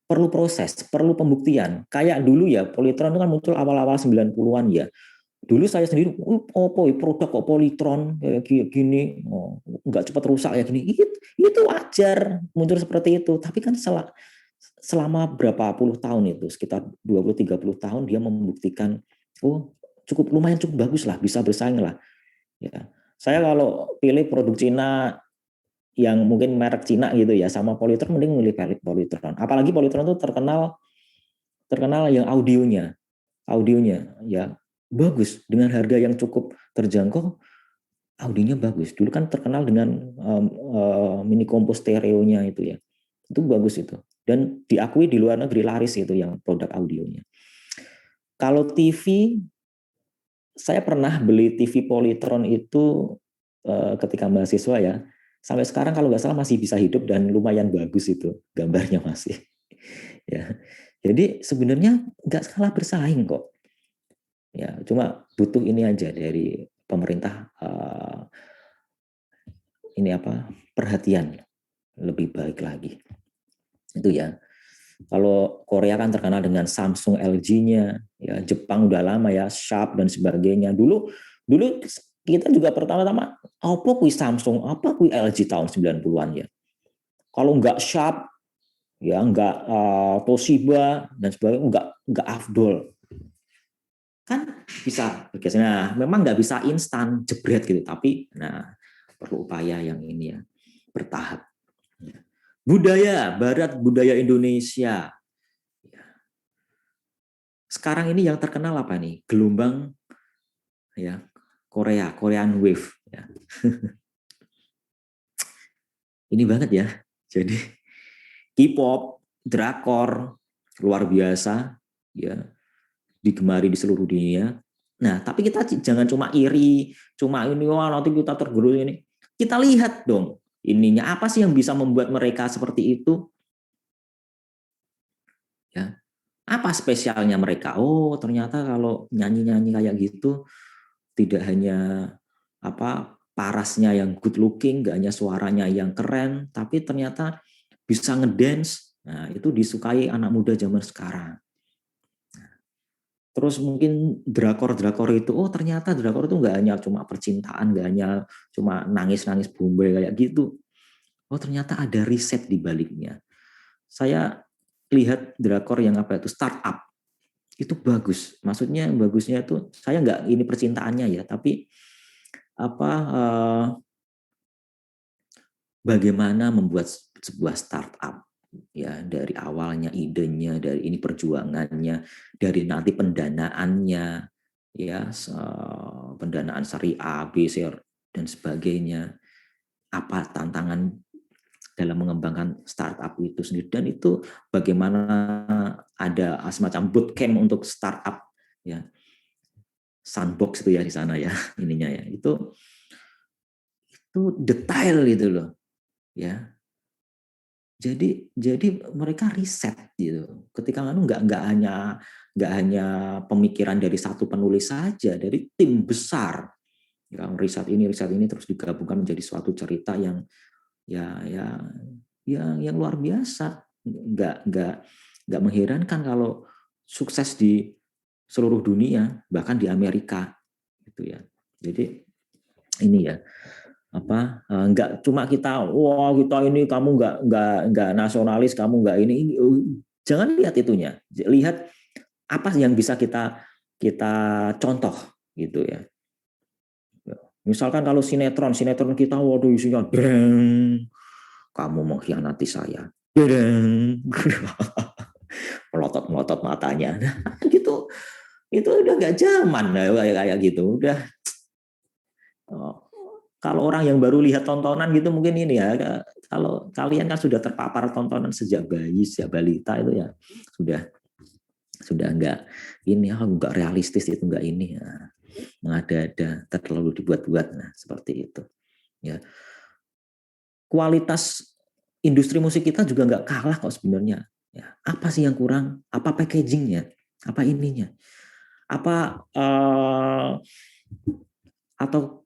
perlu proses, perlu pembuktian. Kayak dulu ya Polytron itu kan muncul awal-awal 90-an ya. Dulu saya sendiri, produk kok Polytron kayak gini, nggak cepat rusak ya gini. Itu wajar muncul seperti itu. Tapi kan selama berapa puluh tahun itu, sekitar 20-30 tahun dia membuktikan, lumayan cukup bagus lah, bisa bersaing lah. Ya. Saya kalau pilih produk Cina yang mungkin merek Cina gitu ya, sama Polytron mending milih Polytron. Apalagi Polytron itu terkenal yang audionya ya bagus dengan harga yang cukup terjangkau, audionya bagus. Dulu kan terkenal dengan mini compo stereonya itu ya, itu bagus itu dan diakui di luar negeri laris itu yang produk audionya. Kalau TV, saya pernah beli TV Polytron itu ketika mahasiswa ya, sampai sekarang kalau nggak salah masih bisa hidup dan lumayan bagus itu gambarnya masih. Ya, jadi sebenarnya nggak kalah bersaing kok. Ya, cuma butuh ini aja dari pemerintah perhatian lebih baik lagi. Itu ya. Kalau Korea kan terkenal dengan Samsung, LG-nya, ya Jepang udah lama ya Sharp dan sebagainya. Dulu kita juga pertama-tama apa kui Samsung, apa kui LG tahun 90-an ya. Kalau nggak Sharp, ya nggak Toshiba dan sebagainya, nggak afdol. Kan bisa bergeser. Nah, memang nggak bisa instan jebret gitu, tapi perlu upaya yang ini ya bertahap. Budaya Barat, budaya Indonesia. Sekarang ini yang terkenal apa nih? Gelombang ya Korean Wave. Ya. Ini banget ya. Jadi K-pop, drakor luar biasa ya. Digemari di seluruh dunia. Nah, tapi kita jangan cuma iri, cuma ini nanti kita tergerus ini. Kita lihat dong ininya apa sih yang bisa membuat mereka seperti itu? Ya. Apa spesialnya mereka? Oh, ternyata kalau nyanyi-nyanyi kayak gitu tidak hanya parasnya yang good looking, gak hanya suaranya yang keren, tapi ternyata bisa ngedance. Nah, itu disukai anak muda zaman sekarang. Terus mungkin drakor itu, ternyata drakor itu nggak hanya cuma percintaan, nggak hanya cuma nangis-nangis bombay kayak gitu. Oh ternyata ada riset di baliknya. Saya lihat drakor yang startup, itu bagus. Maksudnya bagusnya itu, saya nggak ini percintaannya ya, tapi bagaimana membuat sebuah startup. Ya dari awalnya idenya, dari ini perjuangannya, dari nanti pendanaannya, ya pendanaan seri A, B, C dan sebagainya. Apa tantangan dalam mengembangkan startup itu sendiri, dan itu bagaimana ada semacam bootcamp untuk startup ya, sandbox itu ya di sana ya ininya ya, itu detail gitu loh ya. Jadi mereka riset gitu. Ketika nggak hanya pemikiran dari satu penulis saja, dari tim besar yang riset ini terus digabungkan menjadi suatu cerita yang yang luar biasa. Nggak mengherankan kalau sukses di seluruh dunia, bahkan di Amerika gitu ya. Jadi ini ya, nggak cuma kita ini kamu nggak nasionalis, kamu nggak ini, jangan lihat itunya, lihat apa yang bisa kita contoh gitu ya. Misalkan kalau sinetron kita waduh isinya kamu mengkhianati saya, melotot matanya, nah, gitu, itu udah nggak zaman kayak gitu, udah. Kalau orang yang baru lihat tontonan gitu mungkin ini ya, kalau kalian kan sudah terpapar tontonan sejak bayi, sejak balita itu ya sudah nggak ini, nggak realistis itu, nggak ini ya, mengada-ada, terlalu dibuat-buat, nah seperti itu ya. Kualitas industri musik kita juga nggak kalah kok sebenarnya ya. Apa sih yang kurang? Apa packagingnya? Apa ininya? Apa atau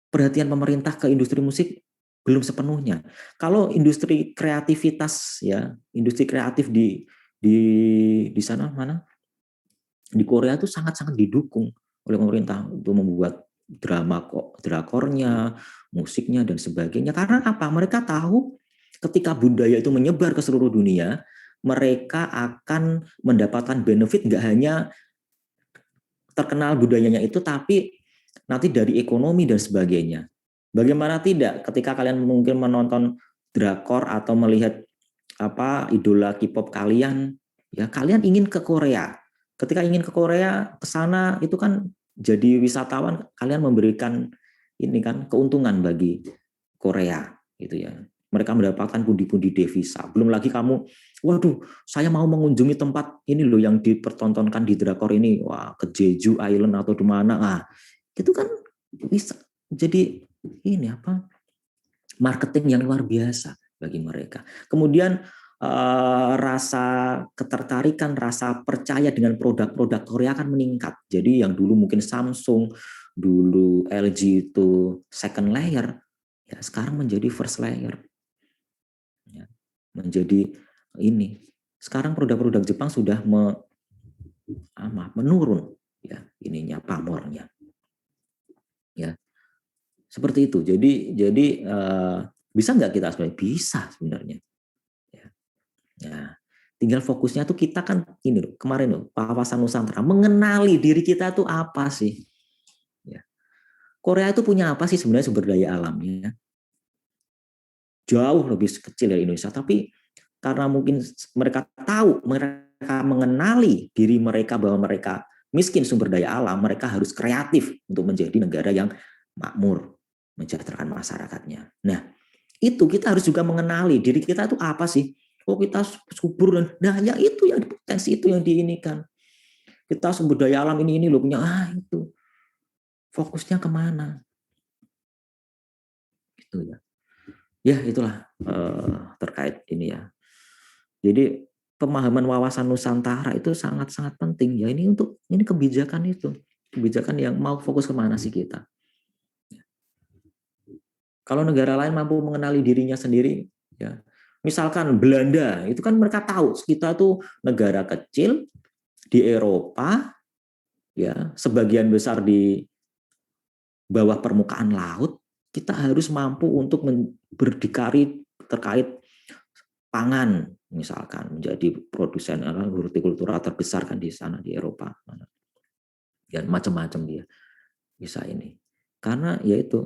perhatian pemerintah ke industri musik belum sepenuhnya. Kalau industri kreativitas ya, industri kreatif di sana mana? Di Korea itu sangat-sangat didukung oleh pemerintah untuk membuat drakornya, musiknya dan sebagainya. Karena apa? Mereka tahu ketika budaya itu menyebar ke seluruh dunia, mereka akan mendapatkan benefit nggak hanya terkenal budayanya itu, tapi nanti dari ekonomi dan sebagainya. Bagaimana tidak ketika kalian mungkin menonton drakor atau melihat idola K-pop kalian, ya kalian ingin ke Korea. Ketika ingin ke Korea, ke sana itu kan jadi wisatawan, kalian memberikan ini kan keuntungan bagi Korea gitu ya. Mereka mendapatkan pundi-pundi devisa. Belum lagi kamu, waduh, saya mau mengunjungi tempat ini loh yang dipertontonkan di drakor ini, wah ke Jeju Island atau di mana, itu kan bisa jadi ini marketing yang luar biasa bagi mereka. Kemudian rasa ketertarikan, rasa percaya dengan produk-produk Korea akan meningkat. Jadi yang dulu mungkin Samsung, dulu LG itu second layer, ya sekarang menjadi first layer. Ya, menjadi ini. Sekarang produk-produk Jepang sudah menurun ya ininya pamornya. Ya. Seperti itu. Jadi bisa nggak kita sebenarnya? Bisa sebenarnya. Ya, tinggal fokusnya tuh kita kan ini loh, kemarin loh, wawasan Nusantara, mengenali diri kita tuh apa sih? Ya. Korea itu punya apa sih sebenarnya sumber daya alamnya? Jauh lebih kecil dari Indonesia, tapi karena mungkin mereka tahu, mereka mengenali diri mereka bahwa mereka miskin sumber daya alam, mereka harus kreatif untuk menjadi negara yang makmur, mensejahterakan masyarakatnya. Nah, itu kita harus juga mengenali diri kita itu apa sih? Oh kita subur, nah ya itu yang potensi itu yang diinikan. Kita sumber daya alam ini loh punya, itu fokusnya kemana? Gitu ya. Ya itulah terkait ini ya. Jadi pemahaman wawasan Nusantara itu sangat-sangat penting ya. Ini kebijakan itu, kebijakan yang mau fokus kemana sih kita? Kalau negara lain mampu mengenali dirinya sendiri, ya. Misalkan Belanda, itu kan mereka tahu kita tuh negara kecil di Eropa, ya sebagian besar di bawah permukaan laut, kita harus mampu untuk berdikari terkait pangan, misalkan menjadi produsen hortikultura terbesar kan di sana di Eropa, dan macam-macam dia bisa ini, karena yaitu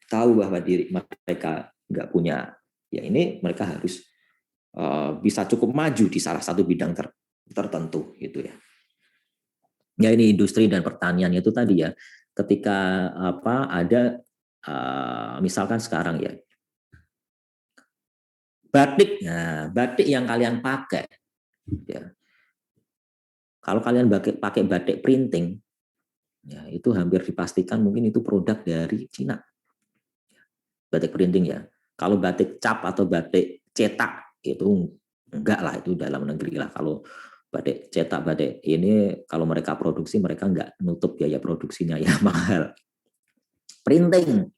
tahu bahwa diri mereka nggak punya. Ya ini mereka harus bisa cukup maju di salah satu bidang tertentu gitu ya. Ya ini industri dan pertanian itu tadi ya. Ketika ada misalkan sekarang ya batik, nah batik yang kalian pakai, ya. Kalau kalian pakai batik printing, ya itu hampir dipastikan mungkin itu produk dari Cina. Batik printing ya. Kalau batik cap atau batik cetak itu enggak lah, itu dalam negeri lah. Kalau batik cetak, batik ini kalau mereka produksi, mereka enggak nutup biaya produksinya ya mahal. Printing,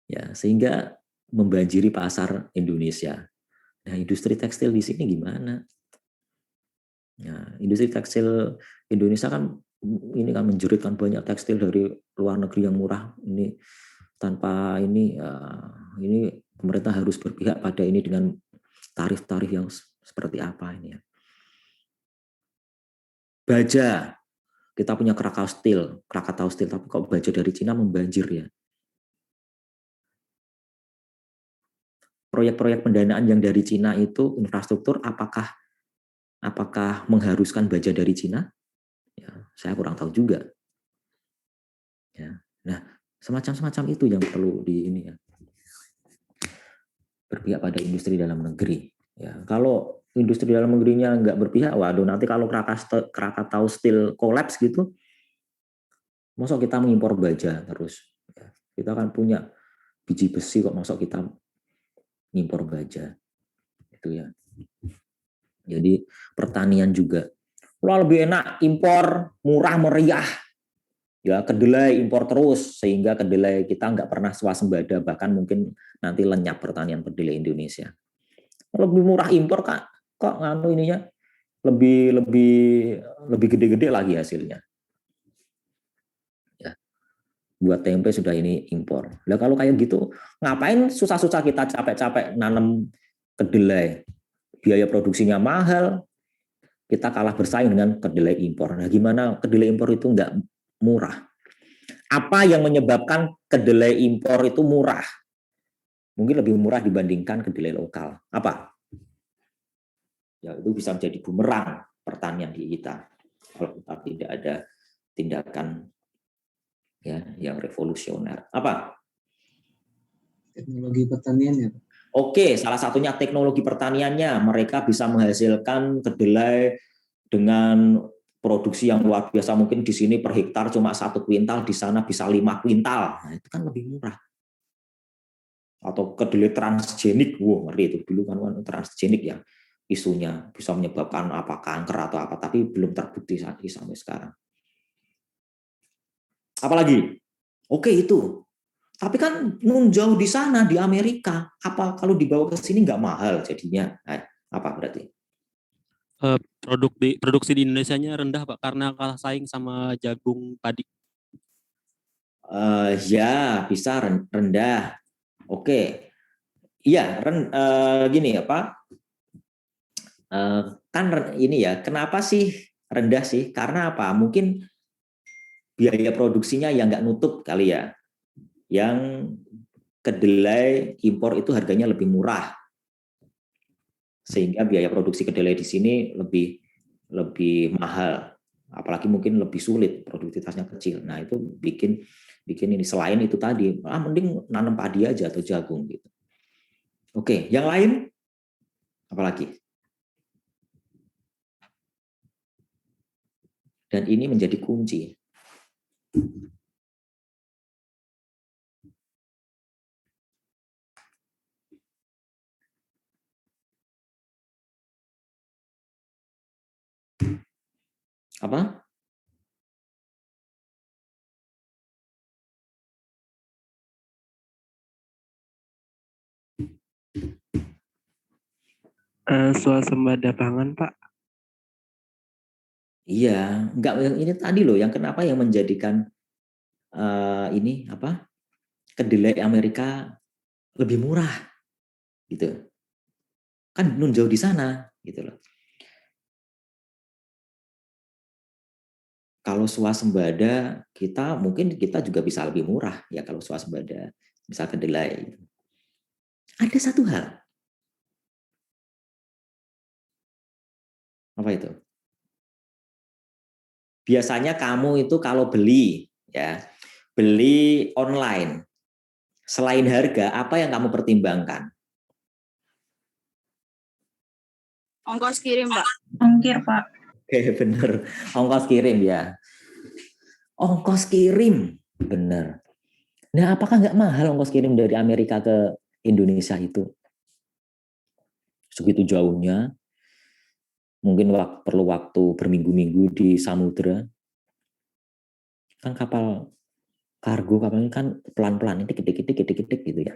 ya sehingga membanjiri pasar Indonesia. Nah, industri tekstil di sini gimana? Ya, industri tekstil Indonesia kan ini kan menjeritkan banyak tekstil dari luar negeri yang murah. Ini tanpa ini pemerintah harus berpihak pada ini dengan tarif-tarif yang seperti apa ini ya. Baja, kita punya Krakatau Steel, tapi kok baja dari Cina membanjir ya. Proyek-proyek pendanaan yang dari Cina itu infrastruktur apakah mengharuskan baja dari Cina? Ya, saya kurang tahu juga. Ya. Nah, semacam itu yang perlu di ini ya. Berpihak pada industri dalam negeri. Ya, kalau industri dalam negerinya nggak berpihak, waduh nanti kalau Krakatau Steel collapse gitu, masa kita mengimpor baja terus. Ya, kita kan punya biji besi kok, masa kita mengimpor baja. Itu ya. Jadi pertanian juga. Wah, lebih enak impor murah meriah. Ya, kedelai impor terus sehingga kedelai kita nggak pernah swasembada, bahkan mungkin nanti lenyap pertanian kedelai Indonesia. Lebih murah impor kok nganu ininya lebih gede-gede lagi hasilnya. Ya. Buat tempe sudah ini impor. Lah kalau kayak gitu ngapain susah-susah kita capek-capek nanam kedelai? Biaya produksinya mahal, kita kalah bersaing dengan kedelai impor. Nah, gimana kedelai impor itu nggak murah? Apa yang menyebabkan kedelai impor itu murah? Mungkin lebih murah dibandingkan kedelai lokal. Apa? Ya, itu bisa menjadi bumerang pertanian di kita. Kalau kita tidak ada tindakan ya yang revolusioner. Apa? Teknologi pertanian ya, Pak. Oke, salah satunya teknologi pertaniannya. Mereka bisa menghasilkan kedelai dengan produksi yang luar biasa. Mungkin di sini per hektar cuma 1 kuintal, di sana bisa 5 kuintal. Nah, itu kan lebih murah. Atau kedelai transgenik, ngeri itu dulu kan transgenik ya, isunya bisa menyebabkan apa kanker atau apa, tapi belum terbukti sampai sekarang. Apalagi? Oke itu. Tapi kan jauh di sana di Amerika, apa kalau dibawa ke sini nggak mahal jadinya? Nah, apa berarti? Produksi di Indonesia-nya rendah Pak karena kalah saing sama jagung padi. Ya bisa rendah. Oke, iya gini ya Pak. Kan ini ya, kenapa sih rendah sih? Karena apa? Mungkin biaya produksinya yang nggak nutup kali ya. Yang kedelai impor itu harganya lebih murah, sehingga biaya produksi kedelai di sini lebih mahal, apalagi mungkin lebih sulit, produktivitasnya kecil. Nah itu bikin ini. Selain itu tadi, mending nanam padi aja atau jagung gitu. Oke, yang lain apalagi? Dan ini menjadi kunci. Apa? Swasembada pangan, Pak. Iya, enggak ini tadi loh yang kenapa yang menjadikan ini apa? Kedelai Amerika lebih murah gitu. Kan nun jauh di sana gitu loh. Kalau swasembada mungkin kita juga bisa lebih murah ya kalau swasembada misal kedelai. Ada satu hal. Apa itu? Biasanya kamu itu kalau beli online, selain harga, apa yang kamu pertimbangkan? Ongkos kirim, Pak. Ongkir, Pak. Oke, bener. Ongkos kirim ya. Ongkos kirim, bener. Nah, apakah nggak mahal ongkos kirim dari Amerika ke Indonesia itu segitu jauhnya, mungkin perlu waktu berminggu-minggu di samudra. Kan kapal kargo, kapal ini kan pelan-pelan, ini dikit-dikit gitu ya.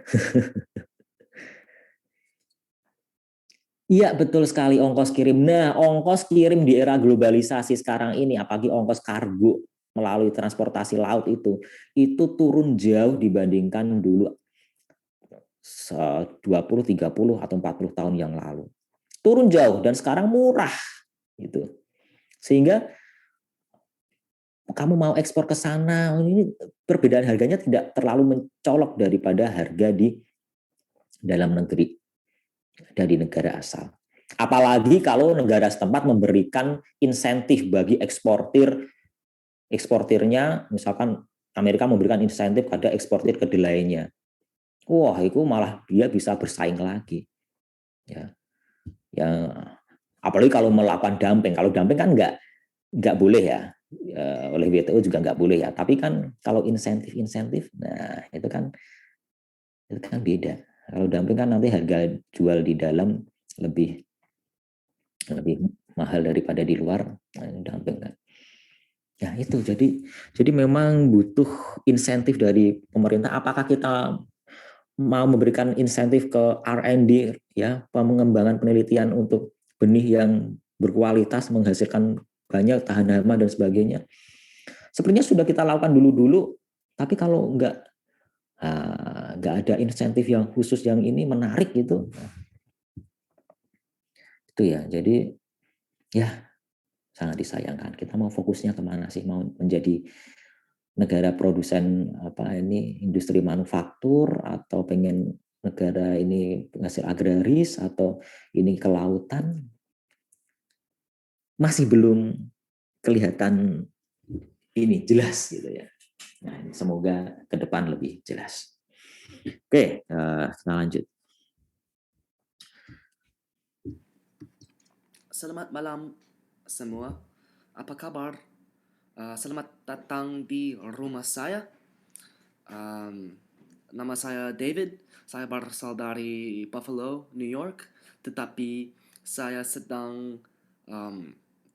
Iya, betul sekali, ongkos kirim. Nah, ongkos kirim di era globalisasi sekarang ini, apalagi ongkos kargo melalui transportasi laut itu turun jauh dibandingkan dulu 20, 30 atau 40 tahun yang lalu. Turun jauh dan sekarang murah gitu. Sehingga kamu mau ekspor ke sana, ini perbedaan harganya tidak terlalu mencolok daripada harga di dalam negeri, dari negara asal. Apalagi kalau negara setempat memberikan insentif bagi eksportirnya, misalkan Amerika memberikan insentif pada eksportir kedelainya. Wah, itu malah dia bisa bersaing lagi. Ya, apalagi kalau melakukan dumping. Kalau dumping kan nggak boleh ya. Oleh WTO juga nggak boleh ya. Tapi kan kalau insentif, nah itu kan beda. Kalau dumping kan nanti harga jual di dalam lebih mahal daripada di luar. Nah, dumping kan. Ya itu jadi memang butuh insentif dari pemerintah. Apakah kita mau memberikan insentif ke R&D ya, pengembangan penelitian untuk benih yang berkualitas, menghasilkan banyak, tahan hama dan sebagainya. Sebenarnya sudah kita lakukan dulu, tapi kalau nggak ada insentif yang khusus yang ini menarik gitu, itu ya. Jadi ya sangat disayangkan. Kita mau fokusnya kemana sih? Mau menjadi negara produsen industri manufaktur, atau pengen negara ini penghasil agraris, atau ini kelautan? Masih belum kelihatan ini jelas gitu ya. Nah, semoga ke depan lebih jelas. Oke, kita lanjut. Selamat malam semua. Apa kabar? Selamat datang di rumah saya. Nama saya David. Saya berasal dari Buffalo, New York. Tetapi saya sedang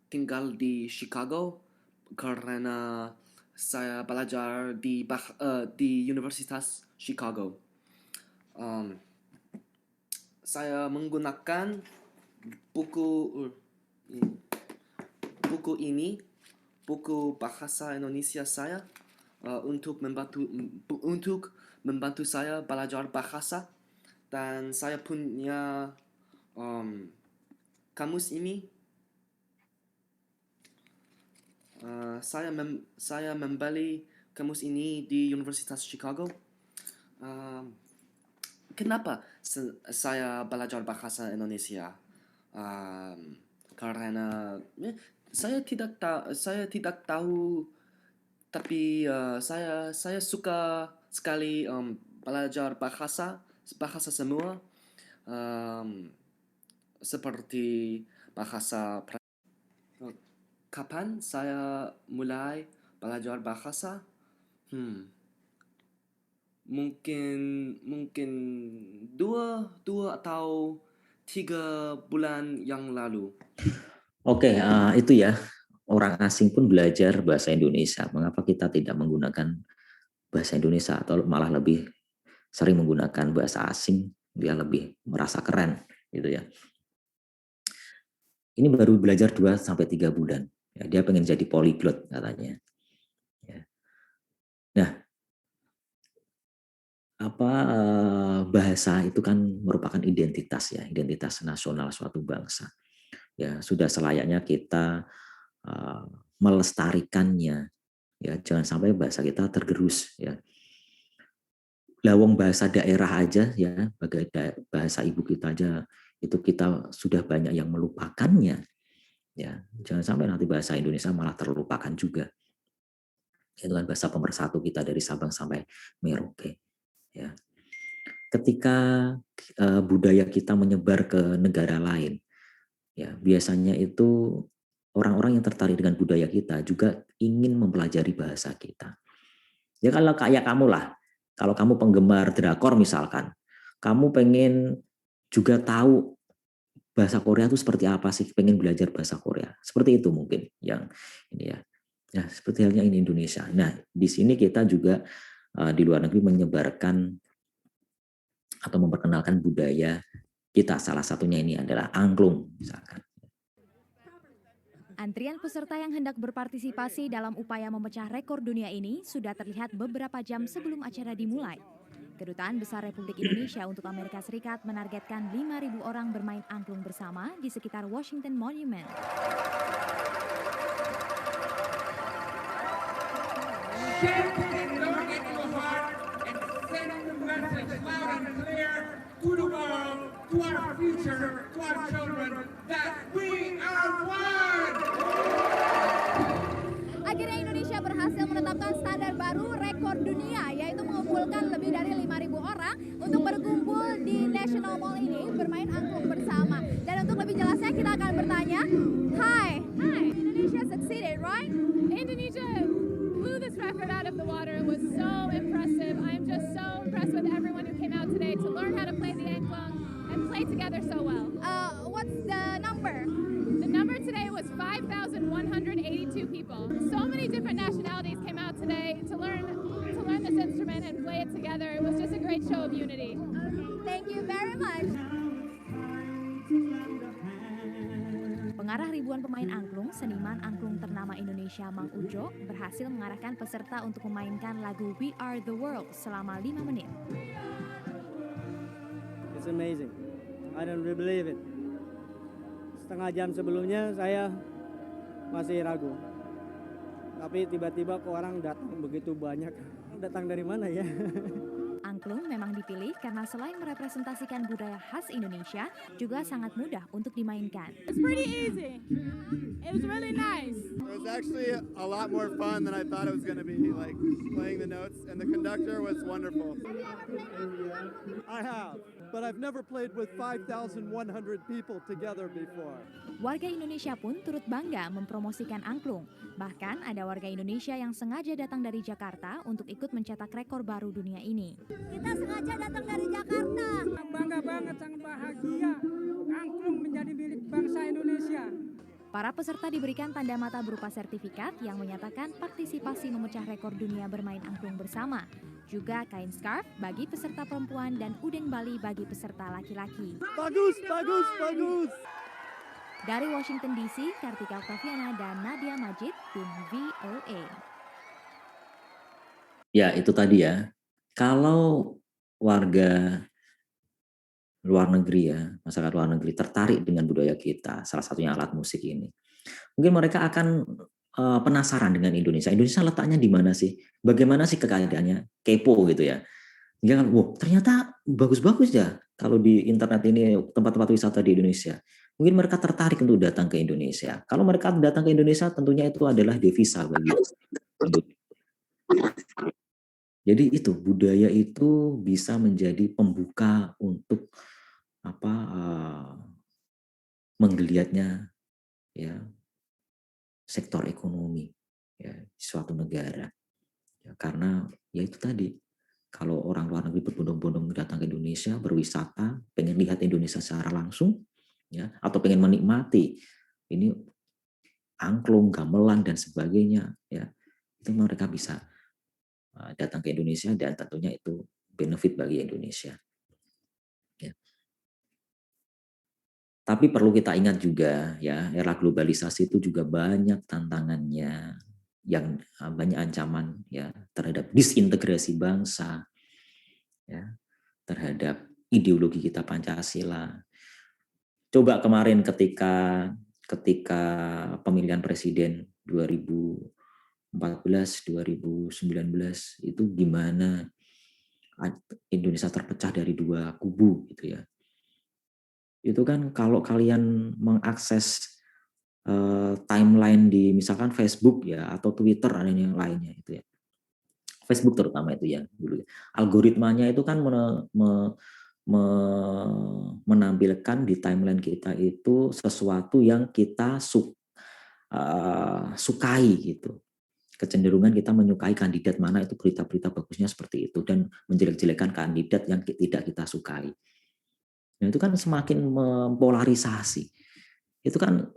tinggal di Chicago karena saya belajar di Universitas Chicago. Saya menggunakan buku bahasa Indonesia saya untuk membantu saya belajar bahasa, dan saya punya kamus ini. Saya membeli kamus ini di Universitas Chicago. Kenapa saya belajar bahasa Indonesia? Karena saya tidak tahu, tapi saya suka sekali belajar bahasa semua, seperti bahasa. Kapan saya mulai belajar bahasa? Mungkin 2 atau 3 bulan yang lalu. Oke, itu ya. Orang asing pun belajar bahasa Indonesia. Mengapa kita tidak menggunakan bahasa Indonesia, atau malah lebih sering menggunakan bahasa asing? Dia lebih merasa keren gitu ya. Ini baru belajar 2 sampai 3 bulan. Ya, dia pengen jadi polyglot katanya. Ya. Nah, bahasa itu kan merupakan identitas ya, identitas nasional suatu bangsa. Ya, sudah selayaknya kita melestarikannya. Ya, jangan sampai bahasa kita tergerus ya. Lawang bahasa daerah aja ya, bahasa ibu kita aja itu kita sudah banyak yang melupakannya. Ya, jangan sampai nanti bahasa Indonesia malah terlupakan juga. Itu kan bahasa pemersatu kita dari Sabang sampai Merauke. Ya. Ketika budaya kita menyebar ke negara lain, ya biasanya itu orang-orang yang tertarik dengan budaya kita juga ingin mempelajari bahasa kita. Ya kalau kayak kamu lah, kalau kamu penggemar drakor misalkan, kamu pengen juga tahu bahasa Korea itu seperti apa sih, pengen belajar bahasa Korea. Seperti itu mungkin yang ini ya. Ya, seperti halnya ini Indonesia. Nah, di sini kita juga di luar negeri menyebarkan atau memperkenalkan budaya kita. Salah satunya ini adalah angklung misalkan. Antrian peserta yang hendak berpartisipasi dalam upaya memecah rekor dunia ini sudah terlihat beberapa jam sebelum acara dimulai. Kedutaan Besar Republik Indonesia untuk Amerika Serikat menargetkan 5.000 orang bermain angklung bersama di sekitar Washington Monument. Akhirnya Indonesia berhasil menetapkan standar baru rekor dunia, yaitu mengumpulkan lebih dari 5.000 orang untuk berkumpul di National Mall ini bermain angklung bersama. Dan untuk lebih jelasnya kita akan bertanya, Hi, Indonesia succeeded, right? Indonesia blew this record out of the water. It was so impressive. I'm just so impressed with everyone who came out today to learn how to play the angklung and play together so well. What's the number? The number today was 5,182 people. So many different nationalities came out today to learn this instrument and play it together. It was just a great show of unity. Thank you very much. Pengarah ribuan pemain angklung, seniman angklung ternama Indonesia Mang Ujo, berhasil mengarahkan peserta untuk memainkan lagu We Are the World selama 5 menit. It's amazing. I don't really believe it. Setengah jam sebelumnya saya masih ragu. Tapi tiba-tiba kok orang datang begitu banyak. Datang dari mana ya? Angklung memang dipilih karena selain merepresentasikan budaya khas Indonesia, juga sangat mudah untuk dimainkan. It's pretty easy. It was really nice. It was actually a lot more fun than I thought it was going to be, like playing the notes, and the conductor was wonderful. I have, but I've never played with 5,100 people together before. Warga Indonesia pun turut bangga mempromosikan angklung. Bahkan ada warga Indonesia yang sengaja datang dari Jakarta untuk ikut mencetak rekor baru dunia ini. Kita sengaja datang dari Jakarta. Bangga banget, sangat bahagia. Angklung menjadi milik bangsa Indonesia. Para peserta diberikan tanda mata berupa sertifikat yang menyatakan partisipasi memecah rekor dunia bermain angklung bersama. Juga kain scarf bagi peserta perempuan dan udeng Bali bagi peserta laki-laki. Bagus, bagus, bagus. Dari Washington DC, Kartika Oktaviana dan Nadia Majid, tim VOA. Ya, itu tadi ya. Kalau warga luar negeri ya, masyarakat luar negeri tertarik dengan budaya kita, salah satunya alat musik ini, mungkin mereka akan penasaran dengan Indonesia. Indonesia letaknya di mana sih? Bagaimana sih keadaannya? Kepo gitu ya. Jangan, wow, ternyata bagus-bagus ya kalau di internet ini tempat-tempat wisata di Indonesia. Mungkin mereka tertarik untuk datang ke Indonesia. Kalau mereka datang ke Indonesia, tentunya itu adalah devisa bagi Indonesia. Jadi itu budaya itu bisa menjadi pembuka untuk menggeliatnya ya sektor ekonomi ya di suatu negara. Ya, karena ya itu tadi kalau orang luar negeri berbondong-bondong datang ke Indonesia berwisata, pengen lihat Indonesia secara langsung ya atau pengen menikmati ini angklung, gamelan dan sebagainya ya. Itu mereka bisa datang ke Indonesia dan tentunya itu benefit bagi Indonesia. Ya. Tapi perlu kita ingat juga ya, era globalisasi itu juga banyak tantangannya, yang banyak ancaman ya terhadap disintegrasi bangsa, ya terhadap ideologi kita Pancasila. Coba kemarin ketika pemilihan presiden 2014-2019 itu gimana Indonesia terpecah dari dua kubu gitu ya. Itu kan kalau kalian mengakses timeline di misalkan Facebook ya atau Twitter ada yang lainnya itu ya. Facebook terutama itu ya dulu. Algoritmanya itu kan menampilkan di timeline kita itu sesuatu yang kita sukai gitu. kecenderungan kita menyukai kandidat mana itu berita-berita bagusnya seperti itu dan menjelek-jelekan kandidat yang tidak kita sukai. Nah, itu kan semakin mempolarisasi. Itu kan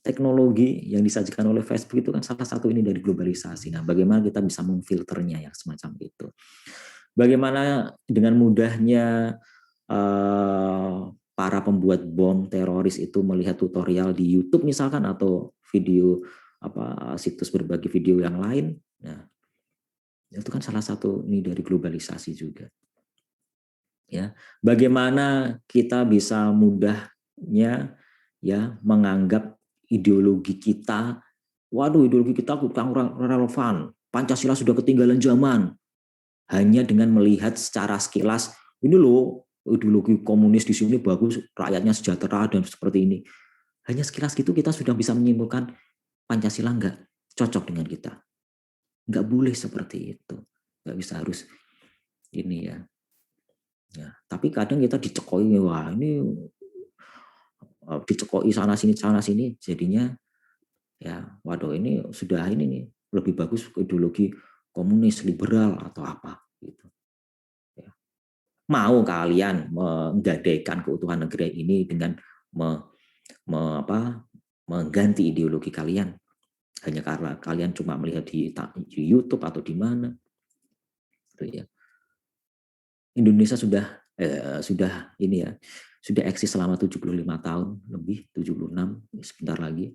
teknologi yang disajikan oleh Facebook itu kan salah satu ini dari globalisasi. Nah, bagaimana kita bisa memfilternya yang semacam itu? Bagaimana dengan mudahnya para pembuat bom teroris itu melihat tutorial di YouTube misalkan atau video situs berbagi video yang lain. Nah, itu kan salah satu ini dari globalisasi juga. Ya, bagaimana kita bisa mudahnya ya menganggap ideologi kita, waduh ideologi kita kurang relevan, Pancasila sudah ketinggalan zaman, hanya dengan melihat secara sekilas, ini loh ideologi komunis di sini bagus, rakyatnya sejahtera dan seperti ini. Hanya sekilas gitu kita sudah bisa menyimpulkan Pancasila nggak cocok dengan kita. Nggak boleh seperti itu. Nggak bisa harus ini ya. Ya, tapi kadang kita dicekoi, wah ini dicekoi sana sini, jadinya ya, waduh ini sudah ini nih lebih bagus ideologi komunis liberal atau apa gitu. Ya. Mau kalian menggadaikan keutuhan negeri ini dengan mengganti ideologi kalian hanya karena kalian cuma melihat di YouTube atau di mana? Ya. Indonesia sudah ini ya, sudah eksis selama 75 tahun lebih, 76 sebentar lagi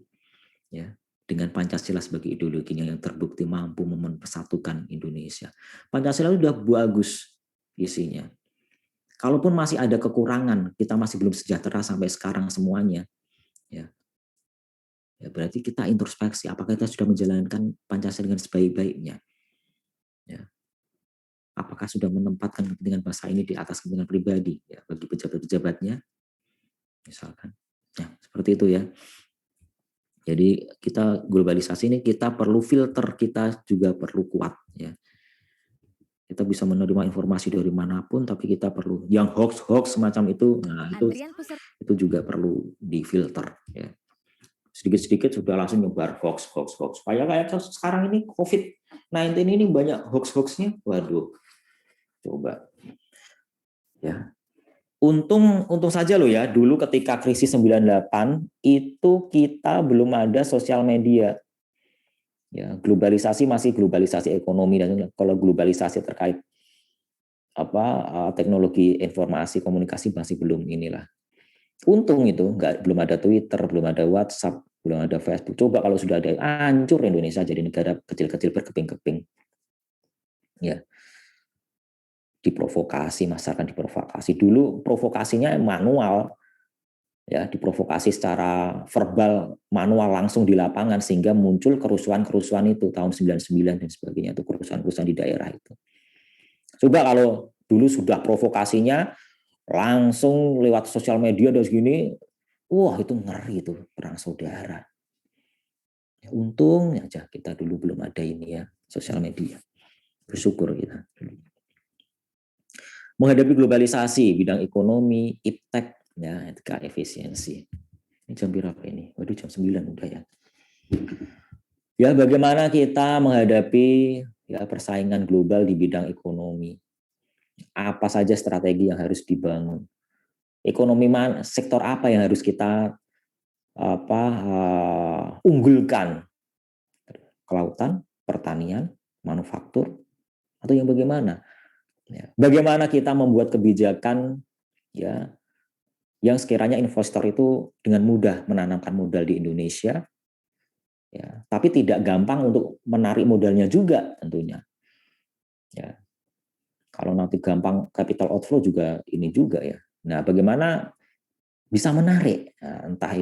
ya, dengan Pancasila sebagai ideologinya yang terbukti mampu mempersatukan Indonesia. Pancasila sudah bagus isinya. Kalaupun masih ada kekurangan, kita masih belum sejahtera sampai sekarang semuanya. Ya. Ya berarti kita introspeksi apakah kita sudah menjalankan Pancasila dengan sebaik-baiknya. Ya. Apakah sudah menempatkan kepentingan bangsa ini di atas kepentingan pribadi ya bagi pejabat-pejabatnya misalkan. Nah, seperti itu ya. Jadi kita globalisasi ini kita perlu filter, kita juga perlu kuat ya. Kita bisa menerima informasi dari manapun, tapi kita perlu yang hoax semacam itu, nah itu juga perlu difilter ya. Sedikit-sedikit sudah langsung nyebar hoax. Kayak sekarang ini COVID-19 ini banyak hoax-hoaxnya, waduh. Coba ya. Untung saja loh ya, dulu ketika krisis 98 itu kita belum ada sosial media. Ya, globalisasi masih globalisasi ekonomi, dan kalau globalisasi terkait teknologi informasi komunikasi masih belum inilah. Untung itu belum ada Twitter, belum ada WhatsApp, belum ada Facebook. Coba kalau sudah ada, hancur Indonesia jadi negara kecil-kecil berkeping-keping. Ya. Diprovokasi, masyarakat diprovokasi. Dulu provokasinya manual. Ya, diprovokasi secara verbal, manual langsung di lapangan sehingga muncul kerusuhan-kerusuhan itu tahun 99 dan sebagainya, itu kerusuhan-kerusuhan di daerah itu. Coba kalau dulu sudah provokasinya langsung lewat sosial media dan segini, wah itu ngeri itu perang saudara. Ya, untung aja kita dulu belum ada ini ya, sosial media. Bersyukur kita. Menghadapi globalisasi, bidang ekonomi, iptek, ya, etika efisiensi. Ini jam berapa ini? Waduh, jam 9 udah ya. Ya, bagaimana kita menghadapi ya persaingan global di bidang ekonomi? Apa saja strategi yang harus dibangun? Ekonomi sektor apa yang harus kita unggulkan? Kelautan, pertanian, manufaktur, atau yang bagaimana? Ya. Bagaimana kita membuat kebijakan ya yang sekiranya investor itu dengan mudah menanamkan modal di Indonesia, ya, tapi tidak gampang untuk menarik modalnya juga tentunya. Ya. Kalau nanti gampang capital outflow juga ini juga ya. Nah, bagaimana bisa menarik? Nah, entah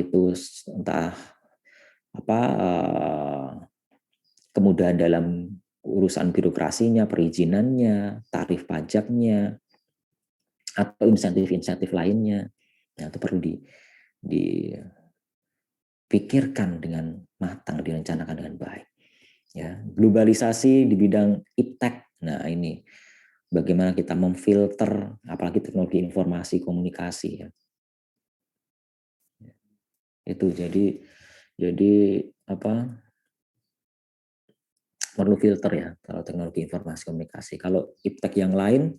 kemudahan dalam urusan birokrasinya, perizinannya, tarif pajaknya, atau insentif-insentif lainnya. Nah, itu perlu dipikirkan dengan matang, direncanakan dengan baik. Ya, globalisasi di bidang iptek. Nah, ini bagaimana kita memfilter apalagi teknologi informasi komunikasi ya. Itu jadi perlu filter ya kalau teknologi informasi komunikasi. Kalau iptek yang lain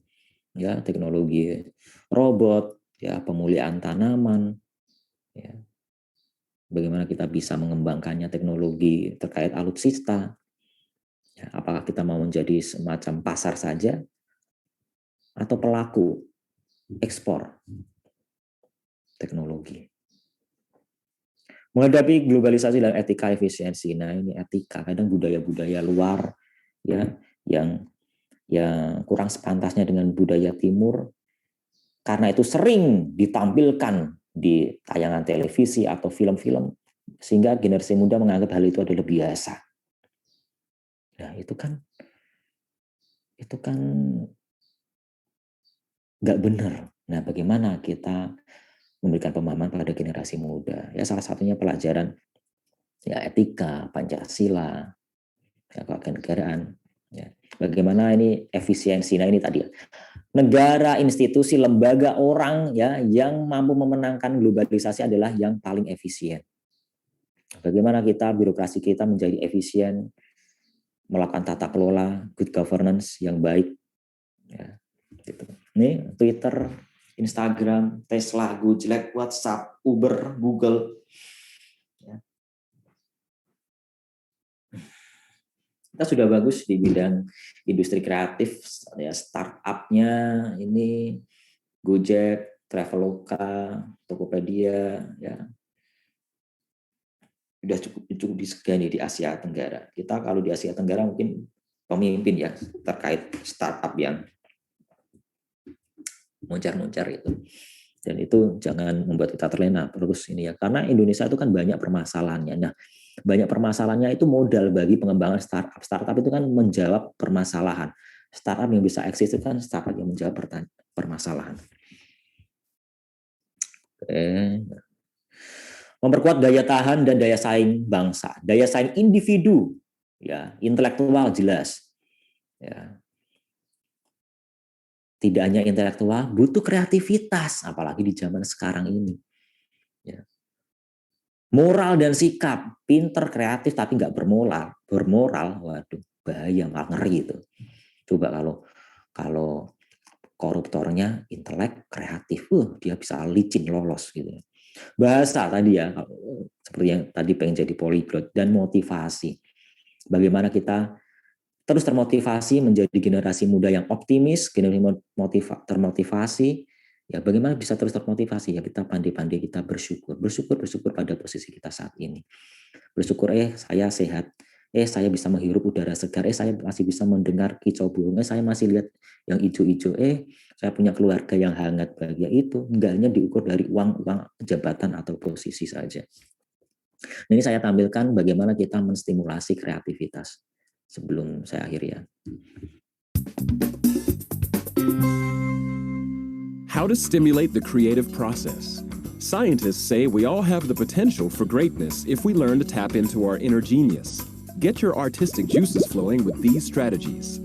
ya teknologi robot, ya pemulihan tanaman, ya bagaimana kita bisa mengembangkannya teknologi terkait alutsista. Ya, apakah kita mau menjadi semacam pasar saja atau pelaku ekspor teknologi. Menghadapi globalisasi dan etika efisiensi. Nah, ini etika, kadang budaya-budaya luar ya yang kurang sepantasnya dengan budaya timur, karena itu sering ditampilkan di tayangan televisi atau film-film, sehingga generasi muda menganggap hal itu adalah biasa. Nah, itu kan nggak benar. Nah, bagaimana kita memberikan pemahaman pada generasi muda? Ya, salah satunya pelajaran ya etika, Pancasila, ya, kewarganegaraan. Ya. Bagaimana ini efisiensi? Nah, ini tadi negara, institusi, lembaga, orang ya yang mampu memenangkan globalisasi adalah yang paling efisien. Bagaimana kita birokrasi kita menjadi efisien, melakukan tata kelola, good governance yang baik. Ya, gitu. Ini Twitter, Instagram, Tesla, Gojek, WhatsApp, Uber, Google. Ya. Kita sudah bagus di bidang industri kreatif, ya, startup-nya ini Gojek, Traveloka, Tokopedia, ya sudah cukup disegani di Asia Tenggara. Kita kalau di Asia Tenggara mungkin pemimpin ya terkait startup yang moncar-moncar itu. Dan itu jangan membuat kita terlena terus ini ya, karena Indonesia itu kan banyak permasalahannya. Nah, banyak permasalahannya itu modal bagi pengembangan startup. Startup itu kan menjawab permasalahan. Startup yang bisa eksis itu kan startup yang menjawab permasalahan. Oke. Memperkuat daya tahan dan daya saing bangsa, daya saing individu, ya, intelektual jelas. Ya. Tidak hanya intelektual, butuh kreativitas, apalagi di zaman sekarang ini. Ya. Moral dan sikap, pinter, kreatif, tapi nggak bermoral, waduh, bahaya, malah ngeri itu. Coba kalau koruptornya intelek, kreatif, dia bisa licin, lolos gitu. Bahasa tadi ya, seperti yang tadi pengen jadi polyglot, dan motivasi. Bagaimana kita terus termotivasi menjadi generasi muda yang optimis, generasi termotivasi. Ya, bagaimana bisa terus termotivasi? Ya, kita pandai-pandai kita bersyukur pada posisi kita saat ini. Bersyukur, saya sehat, saya bisa menghirup udara segar, saya masih bisa mendengar kicau burung, saya masih lihat yang hijau-hijau, saya punya keluarga yang hangat, bahagia. Itu enggak hanya diukur dari uang jabatan atau posisi saja. Nah, ini saya tampilkan bagaimana kita menstimulasi kreativitas. Sebelum saya akhiri ya. How to stimulate the creative process. Scientists say we all have the potential for greatness if we learn to tap into our inner genius. Get your artistic juices flowing with these strategies.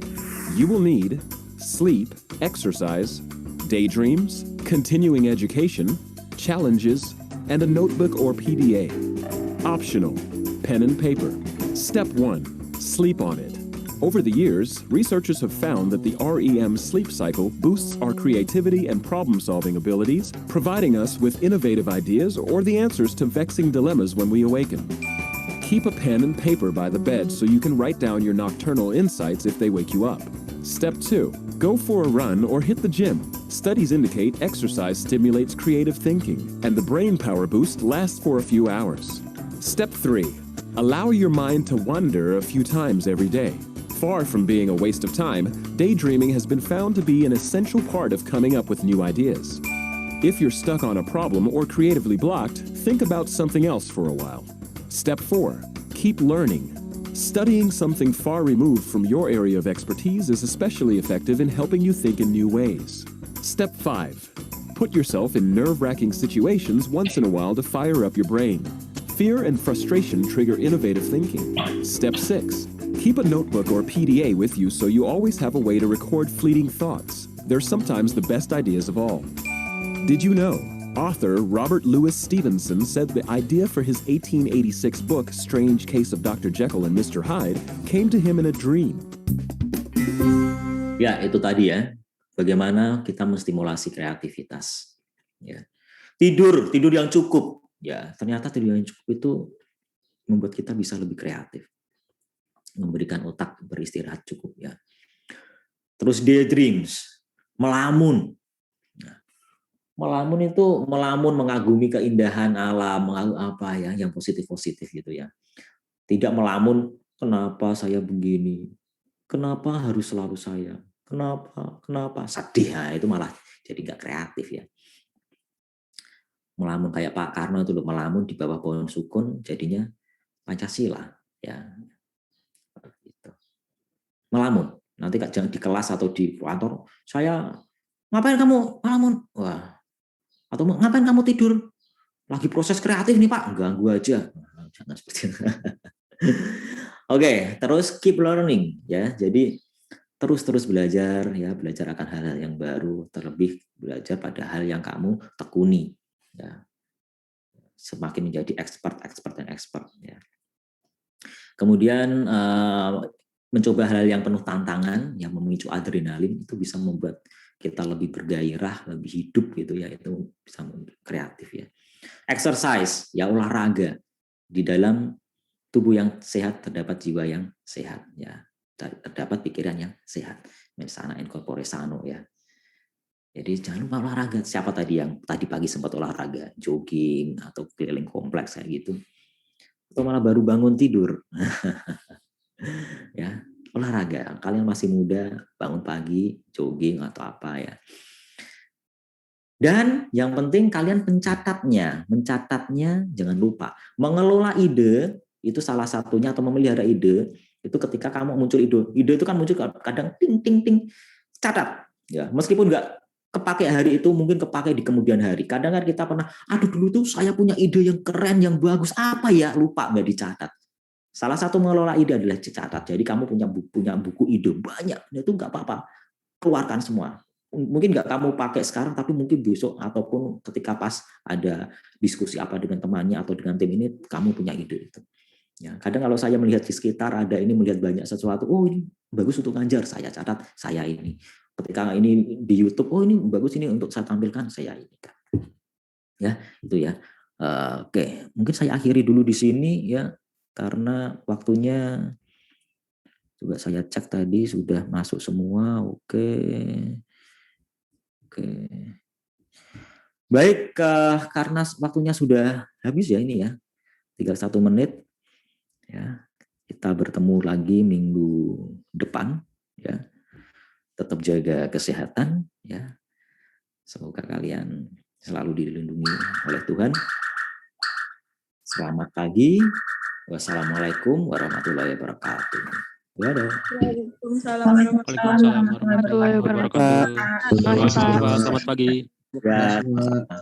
You will need sleep, exercise, daydreams, continuing education, challenges, and a notebook or PDA. Optional, pen and paper. Step 1. Sleep on it. Over the years, researchers have found that the REM sleep cycle boosts our creativity and problem-solving abilities, providing us with innovative ideas or the answers to vexing dilemmas when we awaken. Keep a pen and paper by the bed so you can write down your nocturnal insights if they wake you up. Step 2. Go for a run or hit the gym. Studies indicate exercise stimulates creative thinking, and the brain power boost lasts for a few hours. Step 3. Allow your mind to wander a few times every day. Far from being a waste of time, daydreaming has been found to be an essential part of coming up with new ideas. If you're stuck on a problem or creatively blocked, think about something else for a while. Step 4. Keep learning. Studying something far removed from your area of expertise is especially effective in helping you think in new ways. Step 5. Put yourself in nerve-wracking situations once in a while to fire up your brain. Fear and frustration trigger innovative thinking. Step 6. Keep a notebook or PDA with you so you always have a way to record fleeting thoughts. They're sometimes the best ideas of all. Did you know Author Robert Louis Stevenson said the idea for his 1886 book, Strange Case of Dr. Jekyll and Mr. Hyde, came to him in a dream. Ya, itu tadi ya. Bagaimana kita menstimulasi kreativitas. Ya. Tidur yang cukup. Ya, ternyata tidur yang cukup itu membuat kita bisa lebih kreatif. Memberikan otak beristirahat cukup ya. Terus daydreams, melamun. Melamun itu mengagumi keindahan alam, apa ya, yang positif-positif gitu ya. Tidak melamun, kenapa saya begini? Kenapa harus selalu saya? Kenapa? Sedih, nah, itu malah jadi nggak kreatif ya. Melamun kayak Pak Karno itu loh, melamun di bawah pohon sukun, jadinya Pancasila ya. Gitu. Melamun, nanti jangan di kelas atau di kantor, saya ngapain kamu melamun? Wah. Atau ngapain kamu tidur? Lagi proses kreatif nih Pak, ganggu aja. Jangan seperti itu. Oke, terus keep learning ya. Jadi terus belajar ya, belajar akan hal-hal yang baru, terlebih belajar pada hal yang kamu tekuni ya. Semakin menjadi expert ya. Kemudian mencoba hal yang penuh tantangan yang memicu adrenalin itu bisa membuat kita lebih bergairah, lebih hidup gitu ya, itu bisa kreatif ya. Exercise ya, olahraga. Di dalam tubuh yang sehat terdapat jiwa yang sehat ya. Terdapat pikiran yang sehat. Mens sana in corpore sano ya. Jadi jangan lupa olahraga. Siapa tadi yang tadi pagi sempat olahraga, jogging atau keliling kompleks kayak gitu. Atau malah baru bangun tidur. Ya. Olahraga, kalian masih muda, bangun pagi, jogging atau apa ya. Dan yang penting kalian mencatatnya jangan lupa. Mengelola ide itu salah satunya, atau memelihara ide itu ketika kamu muncul ide itu kan muncul kadang ting, catat ya. Meskipun nggak kepake hari itu, mungkin kepake di kemudian hari. Kadang kan kita pernah, aduh dulu tuh saya punya ide yang keren, yang bagus, apa ya, lupa nggak dicatat. Salah satu mengelola ide adalah dicatat. Jadi kamu punya buku ide banyak, itu nggak apa-apa, keluarkan semua. Mungkin nggak kamu pakai sekarang, tapi mungkin besok ataupun ketika pas ada diskusi apa dengan temannya atau dengan tim ini, kamu punya ide itu. Ya, kadang kalau saya melihat di sekitar ada ini, melihat banyak sesuatu, oh ini bagus untuk ngajar, saya catat, saya ini. Ketika ini di YouTube, oh ini bagus ini untuk saya tampilkan, saya ini. Ya, itu ya. Oke, mungkin saya akhiri dulu di sini ya. Karena waktunya, coba saya cek tadi sudah masuk semua. Oke. Baik, karena waktunya sudah habis ya ini ya, tinggal 1 menit ya. Kita bertemu lagi minggu depan ya. Tetap jaga kesehatan ya. Semoga kalian selalu dilindungi oleh Tuhan. Selamat pagi. Wassalamualaikum warahmatullahi wabarakatuh. Waalaikumsalam warahmatullahi wabarakatuh. Selamat pagi. Ya.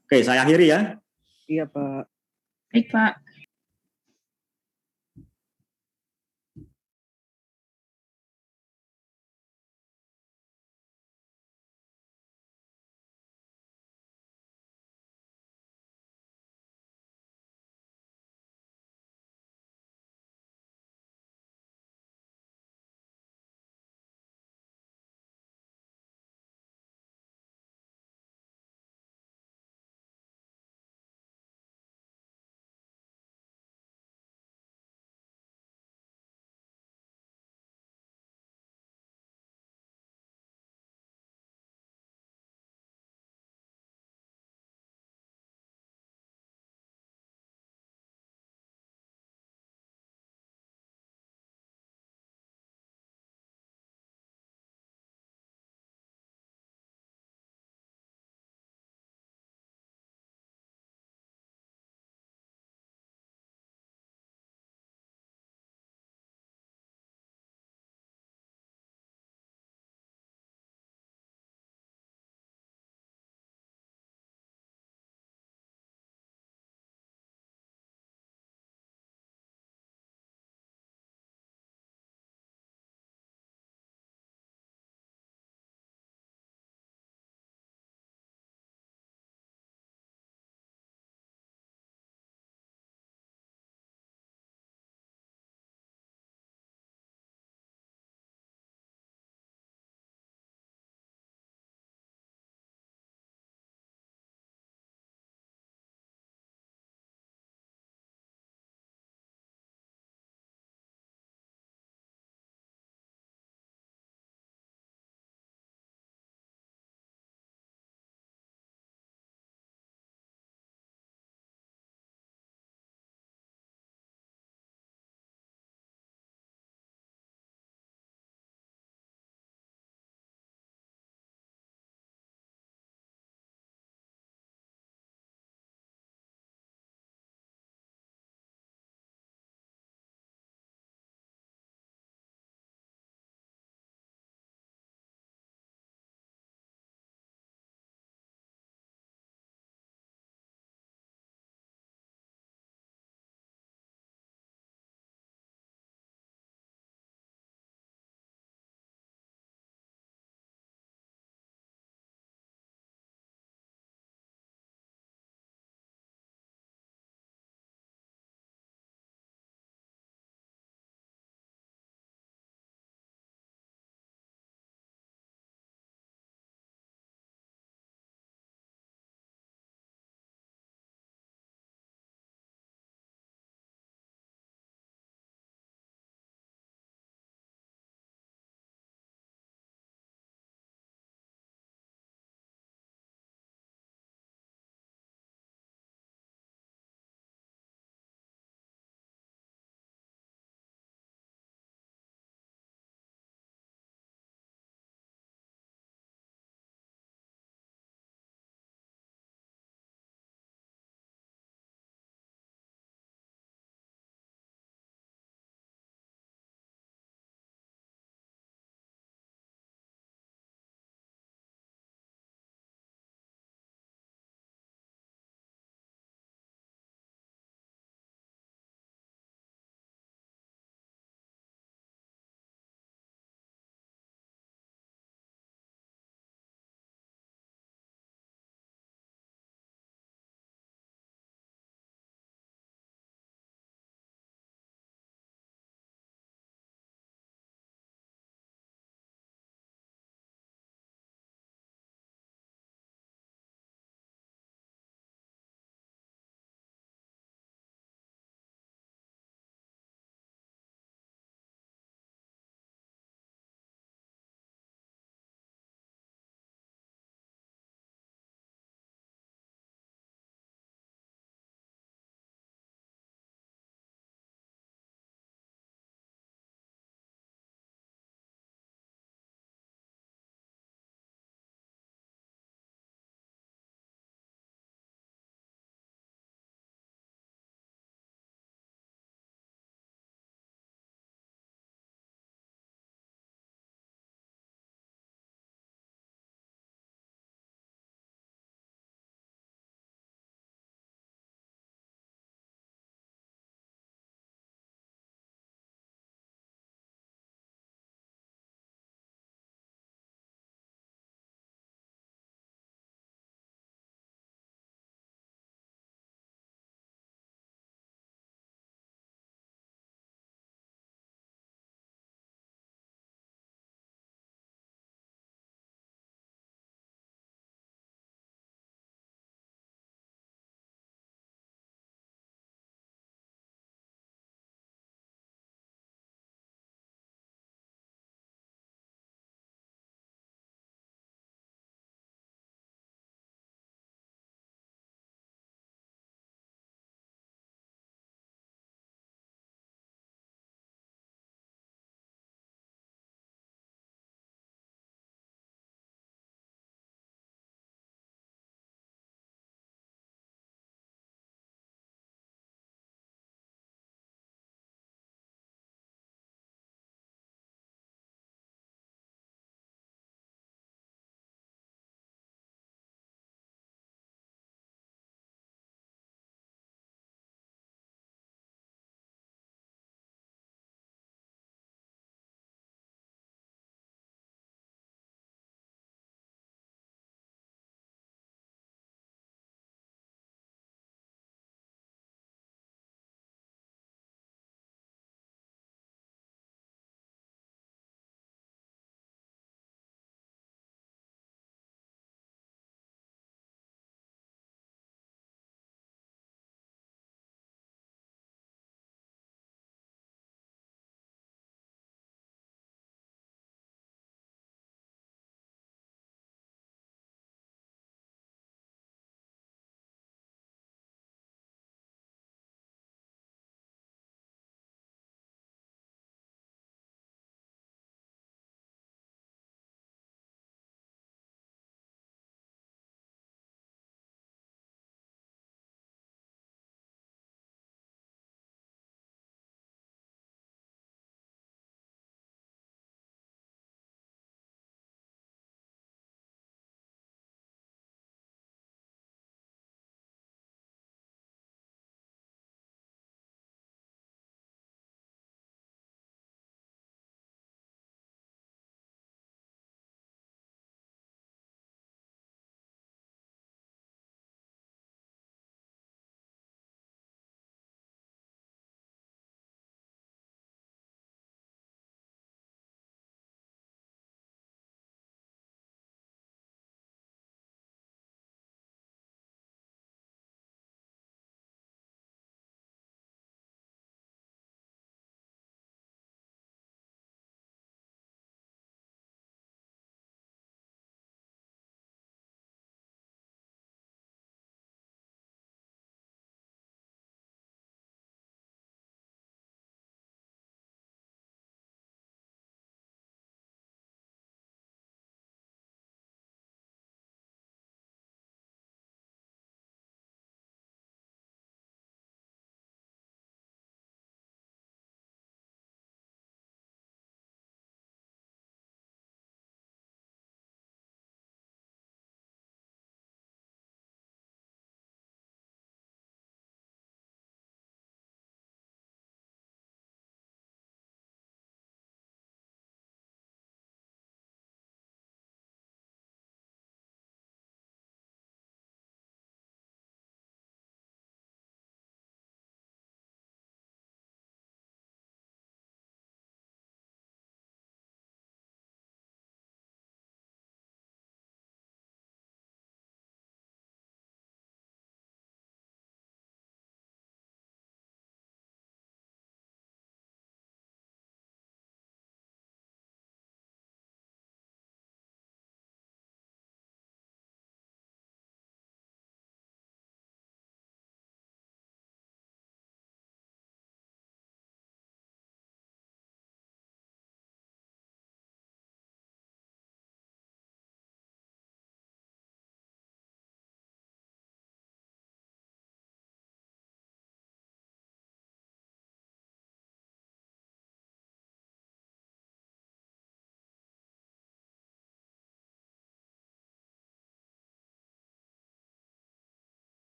Oke, saya akhiri ya. Iya Pak. Baik Pak.